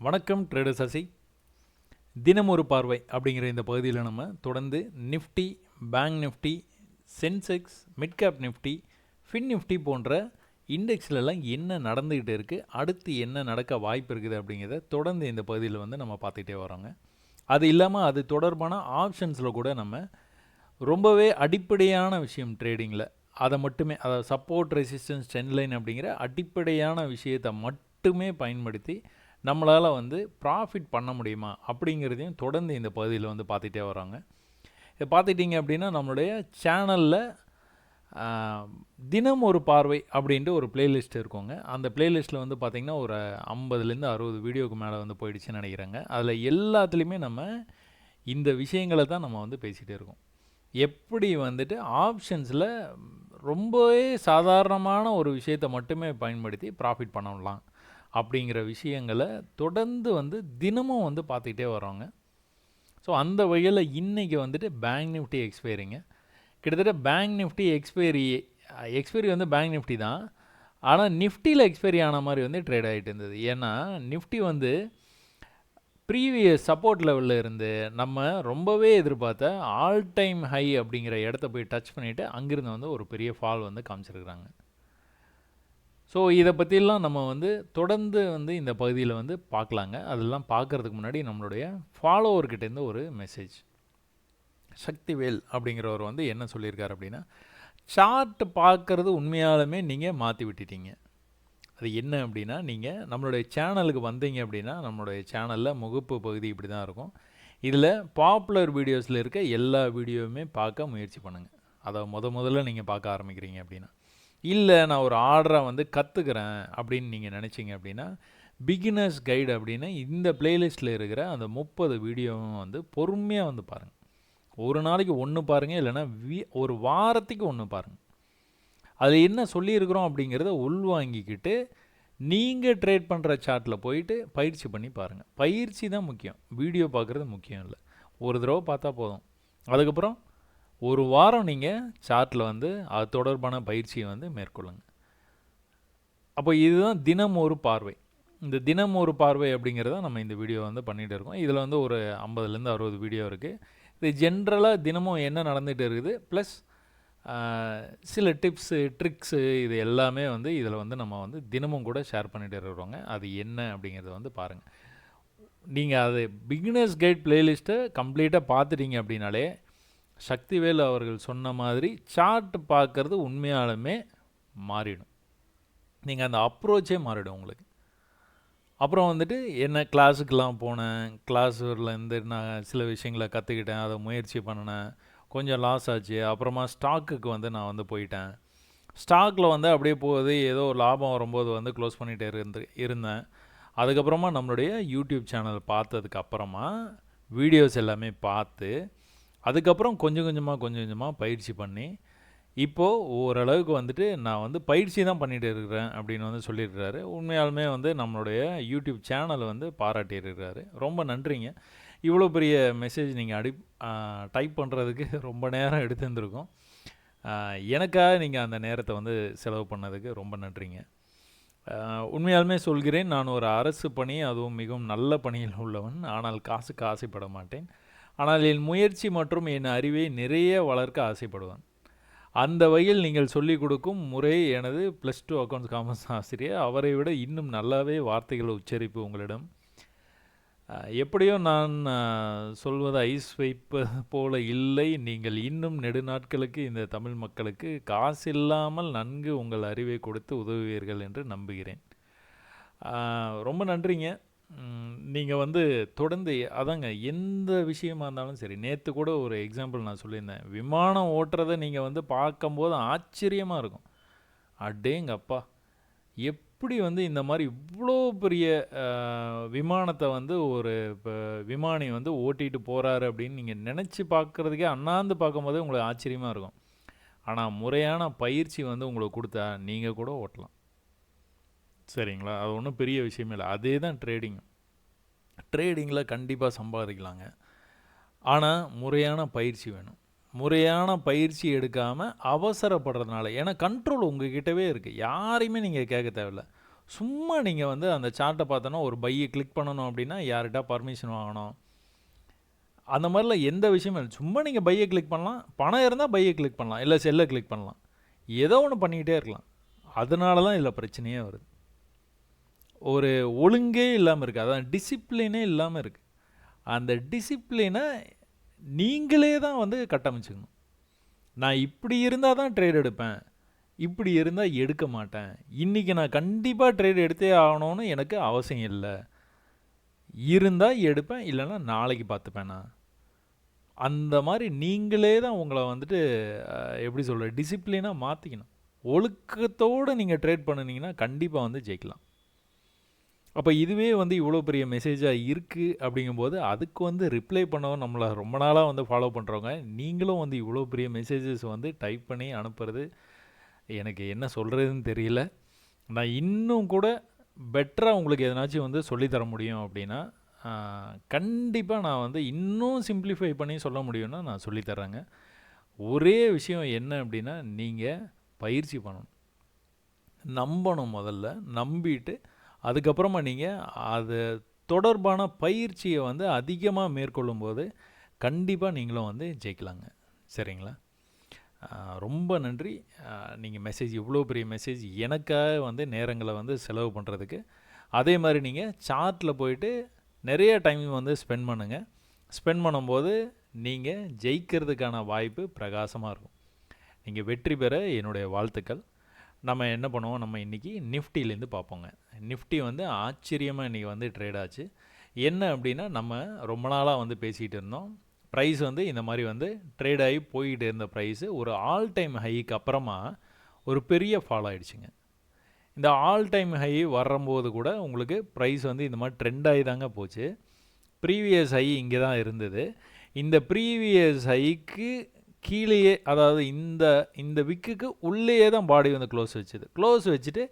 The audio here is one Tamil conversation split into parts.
வணக்கம் ட்ரேடர் சசி. தினம் ஒரு பார்வை அப்படிங்கிற இந்த பகுதியில் நம்ம தொடர்ந்து Nifty, bank Nifty, Sensex, mid cap Nifty, fin Nifty போன்ற இண்டெக்ஸ்லலாம் என்ன நடந்துக்கிட்டு இருக்குது, அடுத்து என்ன நடக்க வாய்ப்பு இருக்குது அப்படிங்கிறத தொடர்ந்து இந்த பகுதியில் வந்து நம்ம பார்த்துக்கிட்டே வரோங்க. அது இல்லாமல் அது தொடர்பான ஆப்ஷன்ஸில் கூட நம்ம ரொம்பவே அடிப்படையான விஷயம் ட்ரேடிங்கில் அதை மட்டுமே, அதாவது சப்போர்ட், ரெசிஸ்டன்ஸ், ட்ரெண்ட் லைன் அப்படிங்கிற அடிப்படையான விஷயத்தை மட்டுமே பயன்படுத்தி நம்மளால் வந்து ப்ராஃபிட் பண்ண முடியுமா அப்படிங்கிறதையும் தொடர்ந்து இந்த பகுதியில் வந்து பார்த்துட்டே வராங்க. இதை பார்த்துட்டிங்க அப்படின்னா நம்மளுடைய சேனலில் தினம் ஒரு பார்வை அப்படின்ட்டு ஒரு பிளேலிஸ்ட் இருக்குங்க. அந்த பிளேலிஸ்ட்டில் வந்து பார்த்திங்கன்னா ஒரு 50லேருந்து 60 வீடியோக்கு மேலே வந்து போயிடுச்சுன்னு நினைக்கிறேங்க. அதில் எல்லாத்துலேயுமே நம்ம இந்த விஷயங்களை தான் நம்ம வந்து பேசிகிட்டே இருக்கோம். எப்படி வந்துட்டு ஆப்ஷன்ஸில் ரொம்பவே சாதாரணமான ஒரு விஷயத்தை மட்டுமே பயன்படுத்தி ப்ராஃபிட் பண்ணலாம் அப்படிங்கிற விஷயங்களை தொடர்ந்து வந்து தினமும் வந்து பார்த்துக்கிட்டே வரோங்க. ஸோ அந்த வகையில் இன்றைக்கி வந்துட்டு பேங்க் நிஃப்டி எக்ஸ்பைரிங்க. கிட்டத்தட்ட பேங்க் நிஃப்டி எக்ஸ்பைரி வந்து பேங்க் நிஃப்டி தான், ஆனால் நிஃப்டியில் எக்ஸ்பைரி ஆன மாதிரி வந்து ட்ரேட் ஆகிட்டு இருந்தது. ஏன்னா நிஃப்டி வந்து ப்ரீவியஸ் சப்போர்ட் லெவலில் இருந்து நம்ம ரொம்பவே எதிர்பார்த்த ஆல் டைம் ஹை அப்படிங்கிற இடத்த போய் டச் பண்ணிவிட்டு அங்கிருந்து வந்து ஒரு பெரிய ஃபால் வந்து காமிச்சிருக்கிறாங்க. ஸோ இதை பற்றிலாம் நம்ம வந்து தொடர்ந்து வந்து இந்த பகுதியில் வந்து பார்க்கலாங்க. அதெல்லாம் பார்க்குறதுக்கு முன்னாடி நம்மளுடைய ஃபாலோவர்கிட்டேருந்து ஒரு மெசேஜ். சக்திவேல் அப்படிங்கிறவர் வந்து என்ன சொல்லியிருக்கார் அப்படின்னா, சார்ட் பார்க்குறது உண்மையாலுமே நீங்கள் மாற்றி விட்டுட்டீங்க. அது என்ன அப்படின்னா, நீங்கள் நம்மளுடைய சேனலுக்கு வந்தீங்க அப்படின்னா நம்மளுடைய சேனலில் முகப்பு பகுதி இப்படி தான் இருக்கும். இதில் பாப்புலர் வீடியோஸில் இருக்க எல்லா வீடியோவுமே பார்க்க முயற்சி பண்ணுங்கள். அதை முதல்ல நீங்கள் பார்க்க ஆரம்பிக்கிறீங்க அப்படின்னா. இல்லை நான் ஒரு ஆர்டரை வந்து கற்றுக்கிறேன் அப்படின்னு நீங்கள் நினச்சிங்க அப்படின்னா, பிகினர்ஸ் கைடு அப்படின்னு இந்த பிளேலிஸ்ட்டில் இருக்கிற அந்த 30 வீடியோவும் வந்து பொறுமையாக வந்து பாருங்கள். ஒரு நாளைக்கு ஒன்று பாருங்கள், இல்லைனா ஒரு வாரத்துக்கு ஒன்று பாருங்கள். அதில் என்ன சொல்லியிருக்கிறோம் அப்படிங்கிறத உள்வாங்கிக்கிட்டு நீங்கள் ட்ரேட் பண்ணுற சார்ட்டில் போயிட்டு பயிற்சி பண்ணி பாருங்கள். பயிற்சி தான் முக்கியம், வீடியோ பார்க்குறது முக்கியம் இல்லை. ஒரு தடவை பார்த்தா போதும். அதுக்கப்புறம் ஒரு வாரம் நீங்கள் சார்ட்டில் வந்து அது தொடர்பான பயிற்சியை வந்து மேற்கொள்ளுங்க. அப்போ இதுதான் தினம் ஒரு பார்வை. இந்த தினம் ஒரு பார்வை அப்படிங்கிறத நம்ம இந்த வீடியோ வந்து பண்ணிகிட்டு இருக்கோம். இதில் வந்து ஒரு 50லேருந்து 60 வீடியோ இருக்குது. இது ஜென்ரலாக தினமும் என்ன நடந்துகிட்டு இருக்குது, ப்ளஸ் சில டிப்ஸு, ட்ரிக்ஸு, இது எல்லாமே வந்து இதில் வந்து நம்ம வந்து தினமும் கூட ஷேர் பண்ணிகிட்டு இருக்கிறோங்க. அது என்ன அப்படிங்கிறத வந்து பாருங்கள். நீங்கள் அது பிகினர்ஸ் கைட் பிளேலிஸ்ட்டை கம்ப்ளீட்டாக பார்த்துட்டீங்க அப்படின்னாலே சக்திவேல் அவர்கள் சொன்ன மாதிரி சார்ட் பார்க்குறது உண்மையாலுமே மாறிடும். நீங்கள் அந்த அப்ரோச்சே மாறிடும் உங்களுக்கு. அப்புறம் வந்துட்டு என்ன கிளாஸுக்கெலாம் போனேன், கிளாஸ்லேருந்து நான் சில விஷயங்களை கற்றுக்கிட்டேன், அதை முயற்சி பண்ணினேன், கொஞ்சம் லாஸ் ஆச்சு. அப்புறமா ஸ்டாக்குக்கு வந்து நான் வந்து போயிட்டேன். ஸ்டாக்கில் வந்து அப்படியே போகுது, ஏதோ ஒரு லாபம் வரும்போது வந்து க்ளோஸ் பண்ணிகிட்டே இருந்தேன். அதுக்கப்புறமா நம்மளுடைய யூடியூப் சேனல் பார்த்ததுக்கு அப்புறமா வீடியோஸ் எல்லாமே பார்த்து அதுக்கப்புறம் கொஞ்சம் கொஞ்சமாக பயிற்சி பண்ணி இப்போது ஓரளவுக்கு வந்துட்டு நான் வந்து பயிற்சி தான் பண்ணிகிட்டு இருக்கிறேன் அப்படின்னு வந்து சொல்லியிருக்கிறாரு. உண்மையாலுமே வந்து நம்மளுடைய யூடியூப் சேனலை வந்து பாராட்டியிருக்கிறாரு. ரொம்ப நன்றிங்க. இவ்வளோ பெரிய மெசேஜ் நீங்கள் டைப் பண்ணுறதுக்கு ரொம்ப நேரம் எடுத்துருந்துருக்கோம். எனக்காக நீங்கள் அந்த நேரத்தை வந்து செலவு பண்ணதுக்கு ரொம்ப நன்றிங்க. உண்மையாலுமே சொல்கிறேன், நான் ஒரு அரசு பணி, அதுவும் மிகவும் நல்ல பணியில் உள்ளவன். ஆனால் காசுக்கு ஆசைப்பட மாட்டேன். ஆனால் என் முயற்சி மற்றும் என் அறிவை நிறைய வளர்க்க ஆசைப்படுவேன். அந்த வகையில் நீங்கள் சொல்லிக் கொடுக்கும் முறை எனது +2 அக்கௌண்ட்ஸ் காமர்ஸ் ஆசிரியர். அவரை விட இன்னும் நல்லாவே வார்த்தைகள் உச்சரிப்பு உங்களிடம். எப்படியோ நான் சொல்வது ஐஸ் வைப்பது போல இல்லை. நீங்கள் இன்னும் நெடுநாட்களுக்கு இந்த தமிழ் மக்களுக்கு காசில்லாமல் நன்கு உங்கள் அறிவை கொடுத்து உதவுவீர்கள் என்று நம்புகிறேன். ரொம்ப நன்றிங்க. நீங்கள் வந்து தொடர்ந்து அதாங்க எந்த விஷயமா இருந்தாலும் சரி. நேற்று கூட ஒரு எக்ஸாம்பிள் நான் சொல்லியிருந்தேன். விமானம் ஓட்டுறதை நீங்கள் வந்து பார்க்கும்போது ஆச்சரியமாக இருக்கும். அடேங்கப்பா, எப்படி வந்து இந்த மாதிரி இவ்வளோ பெரிய விமானத்தை வந்து ஒரு விமானி வந்து ஓட்டிகிட்டு போகிறாரு அப்படின்னு நீங்கள் நினச்சி பார்க்குறதுக்கே, அண்ணாந்து பார்க்கும்போதே உங்களுக்கு ஆச்சரியமாக இருக்கும். ஆனால் முறையான பயிற்சி வந்து உங்களுக்கு கொடுத்தா நீங்கள் கூட ஓட்டலாம். சரிங்களா? அது ஒன்றும் பெரிய விஷயமே இல்லை. அதே தான் ட்ரேடிங்கில் கண்டிப்பாக சம்பாதிக்கலாங்க. ஆனால் முறையான பயிற்சி வேணும். முறையான பயிற்சி எடுக்காமல் அவசரப்படுறதுனால, ஏன்னா கண்ட்ரோல் உங்ககிட்டவே இருக்குது. யாரையுமே நீங்கள் கேட்க தேவையில்ல. சும்மா நீங்கள் வந்து அந்த சார்ட்டை பார்த்தோன்னா ஒரு பையை கிளிக் பண்ணணும் அப்படின்னா யார்கிட்ட பர்மிஷன் வாங்கணும், அந்த மாதிரிலாம் எந்த விஷயமும் இல்லை. சும்மா நீங்கள் பையை கிளிக் பண்ணலாம், பணம் இருந்தால் பையை கிளிக் பண்ணலாம், இல்லை செல்லை கிளிக் பண்ணலாம், ஏதோ ஒன்று பண்ணிக்கிட்டே இருக்கலாம். அதனால தான் இதில் பிரச்சனையே வருது. ஒரு ஒழுங்கே இல்லாமல் இருக்குது, அதான் டிசிப்ளினே இல்லாமல் இருக்குது. அந்த டிசிப்ளினை நீங்களே தான் வந்து கட்டமைச்சுக்கணும். நான் இப்படி இருந்தால் தான் ட்ரேட் எடுப்பேன், இப்படி இருந்தால் எடுக்க மாட்டேன், இன்றைக்கி நான் கண்டிப்பாக ட்ரேட் எடுத்தே ஆகணும்னு எனக்கு அவசியம் இல்லை, இருந்தால் எடுப்பேன், இல்லைன்னா நாளைக்கு பார்த்துப்பேன். நான் அந்த மாதிரி நீங்களே தான் உங்களை வந்துட்டு எப்படி சொல்கிற டிசிப்ளினாக மாற்றிக்கணும். ஒழுக்கத்தோடு நீங்கள் ட்ரேட் பண்ணினீங்கன்னா கண்டிப்பாக வந்து ஜெயிக்கலாம். அப்போ இதுவே வந்து இவ்வளோ பெரிய மெசேஜாக இருக்குது அப்படிங்கும்போது அதுக்கு வந்து ரிப்ளை பண்ணவும் நம்மளை ரொம்ப நாளாக வந்து ஃபாலோ பண்ணுறவங்க நீங்களும் வந்து இவ்வளோ பெரிய மெசேஜஸ் வந்து டைப் பண்ணி அனுப்புறது எனக்கு என்ன சொல்கிறதுன்னு தெரியல. நான் இன்னும் கூட பெட்டராக உங்களுக்கு எதனாச்சும் வந்து சொல்லித்தர முடியும் அப்படின்னா கண்டிப்பாக நான் வந்து இன்னும் சிம்பிளிஃபை பண்ணி சொல்ல முடியும்னா நான் சொல்லித்தரேங்க. ஒரே விஷயம் என்ன அப்படின்னா, நீங்கள் பயிற்சி பண்ணணும், நம்பணும். முதல்ல நம்பிட்டு அதுக்கப்புறமா நீங்கள் அது தொடர்பான பயிற்சியை வந்து அதிகமாக மேற்கொள்ளும்போது கண்டிப்பாக நீங்களும் வந்து ஜெயிக்கலாங்க. சரிங்களா? ரொம்ப நன்றி. நீங்கள் மெசேஜ் இவ்வளோ பெரிய மெசேஜ் எனக்காக வந்து நேரங்களை வந்து செலவு பண்ணுறதுக்கு. அதே மாதிரி நீங்கள் சார்ட்டில் போயிட்டு நிறைய டைம் வந்து ஸ்பெண்ட் பண்ணுங்கள். ஸ்பெண்ட் பண்ணும்போது நீங்கள் ஜெயிக்கிறதுக்கான வாய்ப்பு பிரகாசமாக இருக்கும். நீங்கள் வெற்றி பெற என்னுடைய வாழ்த்துக்கள். நம்ம என்ன பண்ணுவோம், நம்ம இன்றைக்கி நிஃப்டிலேருந்து பார்ப்போங்க. நிஃப்டி வந்து ஆச்சரியமாக இன்றைக்கி வந்து ட்ரேட் ஆச்சு. என்ன அப்படின்னா, நம்ம ரொம்ப நாளாக வந்து பேசிகிட்டு இருந்தோம், ப்ரைஸ் வந்து இந்த மாதிரி வந்து ட்ரேட் ஆகி போய்கிட்டு இருந்த ப்ரைஸு ஒரு ஆல் டைம் ஹைக்கு அப்புறமா ஒரு பெரிய ஃபால் ஆகிடுச்சுங்க. இந்த ஆல் டைம் ஹை வரும்போது கூட உங்களுக்கு ப்ரைஸ் வந்து இந்த மாதிரி ட்ரெண்ட் ஆகி தாங்க போச்சு. ப்ரீவியஸ் ஹை இங்கே தான் இருந்தது. இந்த ப்ரீவியஸ் ஹைக்கு கீழேயே, அதாவது இந்த விக்குக்கு உள்ளேயே தான் பாடி வந்து க்ளோஸ் வச்சுது. க்ளோஸ் வச்சுட்டு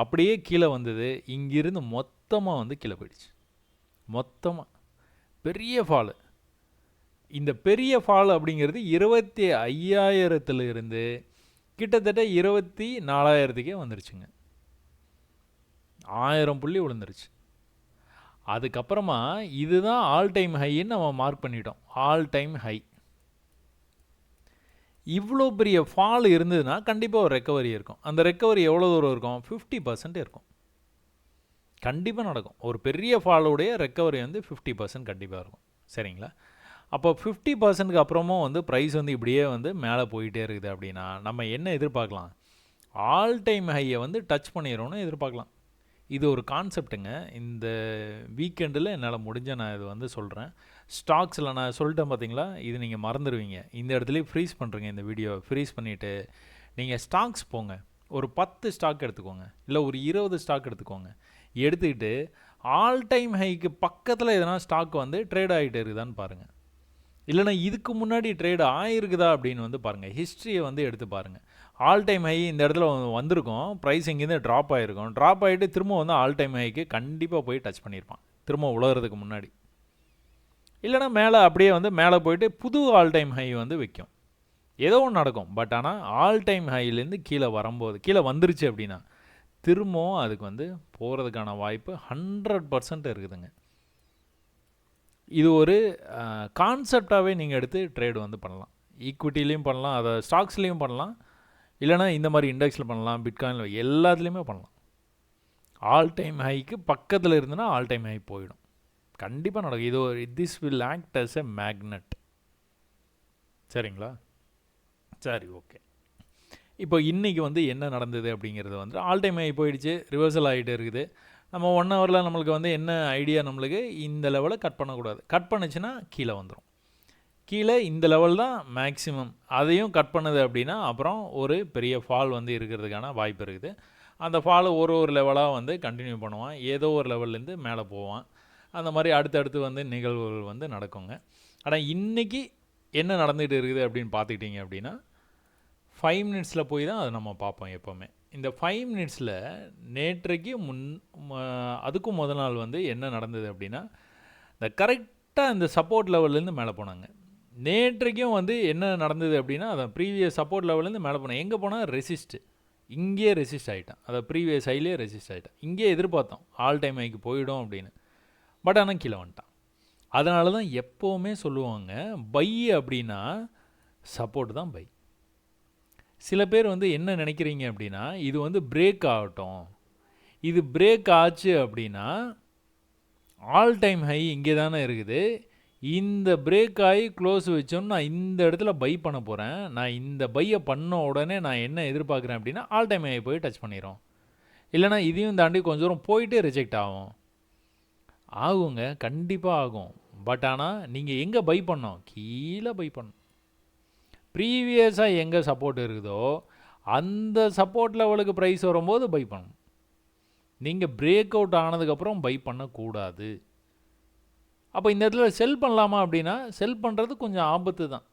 அப்படியே கீழே வந்தது. இங்கிருந்து மொத்தமாக வந்து கீழே போயிடுச்சு. மொத்தமாக பெரிய ஃபாலு. இந்த பெரிய ஃபால் அப்படிங்கிறது 25,000 கிட்டத்தட்ட 24,000 வந்துருச்சுங்க. 1000 புள்ளி விழுந்துருச்சு. அதுக்கப்புறமா இதுதான் ஆல் டைம் ஹைன்னு நம்ம மார்க் பண்ணிட்டோம். All time high. இவ்வளோ பெரிய ஃபால் இருந்ததுன்னா கண்டிப்பாக ஒரு ரெக்கவரி இருக்கும். அந்த ரெக்கவரி எவ்வளோ தூரம் இருக்கும்? 50% இருக்கும். கண்டிப்பாக நடக்கும். ஒரு பெரிய ஃபாலோடைய ரெக்கவரி வந்து 50% கண்டிப்பாக இருக்கும். சரிங்களா? அப்போ 50%க்கு அப்புறமும் வந்து ப்ரைஸ் வந்து இப்படியே வந்து மேலே போயிட்டே இருக்குது அப்படின்னா நம்ம என்ன எதிர்பார்க்கலாம்? ஆல் டைம் ஹையை வந்து டச் பண்ணிடுறோன்னு எதிர்பார்க்கலாம். இது ஒரு கான்செப்ட்டுங்க. இந்த வீக்கெண்டில் என்னால் முடிஞ்ச நான் இது வந்து சொல்கிறேன். ஸ்டாக்ஸில் நான் சொல்லிட்டேன் பார்த்தீங்களா, இது நீங்கள் மறந்துடுவீங்க. இந்த இடத்துலையே ஃப்ரீஸ் பண்ணுறீங்க. இந்த வீடியோவை ஃப்ரீஸ் பண்ணிவிட்டு நீங்கள் ஸ்டாக்ஸ் போங்க. ஒரு 10 ஸ்டாக் எடுத்துக்கோங்க, இல்லை ஒரு 20 ஸ்டாக் எடுத்துக்கோங்க. எடுத்துக்கிட்டு ஆல் டைம் ஹைக்கு பக்கத்தில் எதனா ஸ்டாக் வந்து ட்ரேட் ஆகிட்டு இருக்குதான்னு பாருங்கள். இல்லைனா இதுக்கு முன்னாடி ட்ரேட் ஆகிருக்குதா அப்படின்னு வந்து பாருங்கள். ஹிஸ்ட்ரியை வந்து எடுத்து பாருங்கள். ஆல் டைம் ஹை இந்த இடத்துல வந்திருக்கும், ப்ரைஸ் இங்கேருந்து ட்ராப் ஆகிருக்கும். ட்ராப் ஆகிட்டு திரும்ப வந்து ஆல் டைம் ஹைக்கு கண்டிப்பாக போய் டச் பண்ணியிருப்பான் திரும்ப உலகிறதுக்கு முன்னாடி. இல்லைனா மேலே அப்படியே வந்து மேலே போயிட்டு புது ஆல் டைம் ஹை வந்து வைக்கும். ஏதோ ஒன்று நடக்கும். பட் ஆனால் ஆல் டைம் ஹைலேருந்து கீழே வரும்போது, கீழே வந்துருச்சு அப்படின்னா திரும்பவும் அதுக்கு வந்து போகிறதுக்கான வாய்ப்பு 100% இருக்குதுங்க. இது ஒரு கான்செப்டாகவே நீங்கள் எடுத்து ட்ரேடு வந்து பண்ணலாம். ஈக்விட்டிலையும் பண்ணலாம், அதை ஸ்டாக்ஸ்லேயும் பண்ணலாம், இல்லைனா இந்த மாதிரி இண்டெக்ஸில் பண்ணலாம், பிட்காயினில் எல்லாத்துலேயுமே பண்ணலாம். ஆல் டைம் ஹைக்கு பக்கத்தில் இருந்துன்னா ஆல் டைம் ஹை போயிடும். கண்டிப்பாக நடக்கும். இது ஒரு this will act as a magnet. சரிங்களா? சரி, ஓகே. இப்போ இன்றைக்கி வந்து என்ன நடந்தது அப்படிங்கிறது வந்து ஆல் டைம் ஹை போயிடுச்சு, ரிவர்சல் ஆகிட்டு இருக்குது. நம்ம 1 ஹவரில் நம்மளுக்கு வந்து என்ன ஐடியா, நம்மளுக்கு இந்த லெவலை கட் பண்ணக்கூடாது. கட் பண்ணுச்சுன்னா கீழே வந்துடும். கீழே இந்த லெவல் தான் மேக்ஸிமம். அதையும் கட் பண்ணுது அப்படின்னா அப்புறம் ஒரு பெரிய ஃபால் வந்து இருக்கிறதுக்கான வாய்ப்பு இருக்குது. அந்த ஃபாலை ஒரு லெவலாக வந்து கண்டினியூ பண்ணுவான். ஏதோ ஒரு லெவல்லேருந்து மேலே போவான். அந்த மாதிரி அடுத்தடுத்து வந்து நிகழ்வுகள் வந்து நடக்குங்க. ஆனால் இன்றைக்கி என்ன நடந்துகிட்டு இருக்குது அப்படின்னு பார்த்துக்கிட்டிங்க அப்படின்னா 5 மினிட்ஸில் போய் தான் அதை நம்ம பார்ப்போம் எப்போவுமே. இந்த 5 மினிட்ஸில் நேற்றைக்கு அதுக்கும் முதல் நாள் வந்து என்ன நடந்தது அப்படின்னா, இந்த கரெக்டாக இந்த சப்போர்ட் லெவல்லேருந்து மேலே போனாங்க. நேற்றைக்கும் வந்து என்ன நடந்தது அப்படின்னா, அதை ப்ரீவியஸ் சப்போர்ட் லெவல்லேருந்து மேலே போனாங்க. எங்கே போனால் ரெசிஸ்ட்டு. இங்கேயே ரெசிஸ்ட் ஆகிட்டான். அதை ப்ரீவியஸ் ஹைலேயே ரெசிஸ்ட் ஆகிட்டான். இங்கேயே எதிர்பார்த்தோம் ஆல் டைம் ஹைக்கு போயிடும் அப்படின்னு. பட் ஆனால் கீழே வந்துட்டான். அதனால தான் எப்போவுமே சொல்லுவாங்க பை அப்படின்னா சப்போர்ட் தான் பை. சில பேர் வந்து என்ன நினைக்கிறீங்க அப்படின்னா, இது வந்து பிரேக் ஆகட்டும், இது பிரேக் ஆச்சு அப்படின்னா ஆல் டைம் ஹை இங்கே தானே இருக்குது, இந்த பிரேக் ஆகி க்ளோஸ் வச்சோன்னு நான் இந்த இடத்துல பை பண்ண போகிறேன், நான் இந்த பையை பண்ண உடனே நான் என்ன எதிர்பார்க்குறேன் அப்படின்னா ஆல் டைம் ஹை போய் டச் பண்ணிடும், இல்லைனா இதையும் தாண்டி கொஞ்சம் தூரம் போயிட்டு ரிஜெக்ட் ஆகும். ஆகுங்க, கண்டிப்பாக ஆகும். பட் ஆனால் நீங்கள் எங்கே பை பண்ணோம், கீழே பை பண்ணணும். ப்ரீவியஸாக எங்கே சப்போர்ட் இருக்குதோ அந்த சப்போர்ட் லெவலுக்கு ப்ரைஸ் வரும்போது பை பண்ணணும். நீங்கள் பிரேக் அவுட் ஆனதுக்கப்புறம் பை பண்ணக்கூடாது. அப்போ இந்த இடத்துல செல் பண்ணலாமா அப்படின்னா செல் பண்ணுறது கொஞ்சம் ஆபத்து தான்.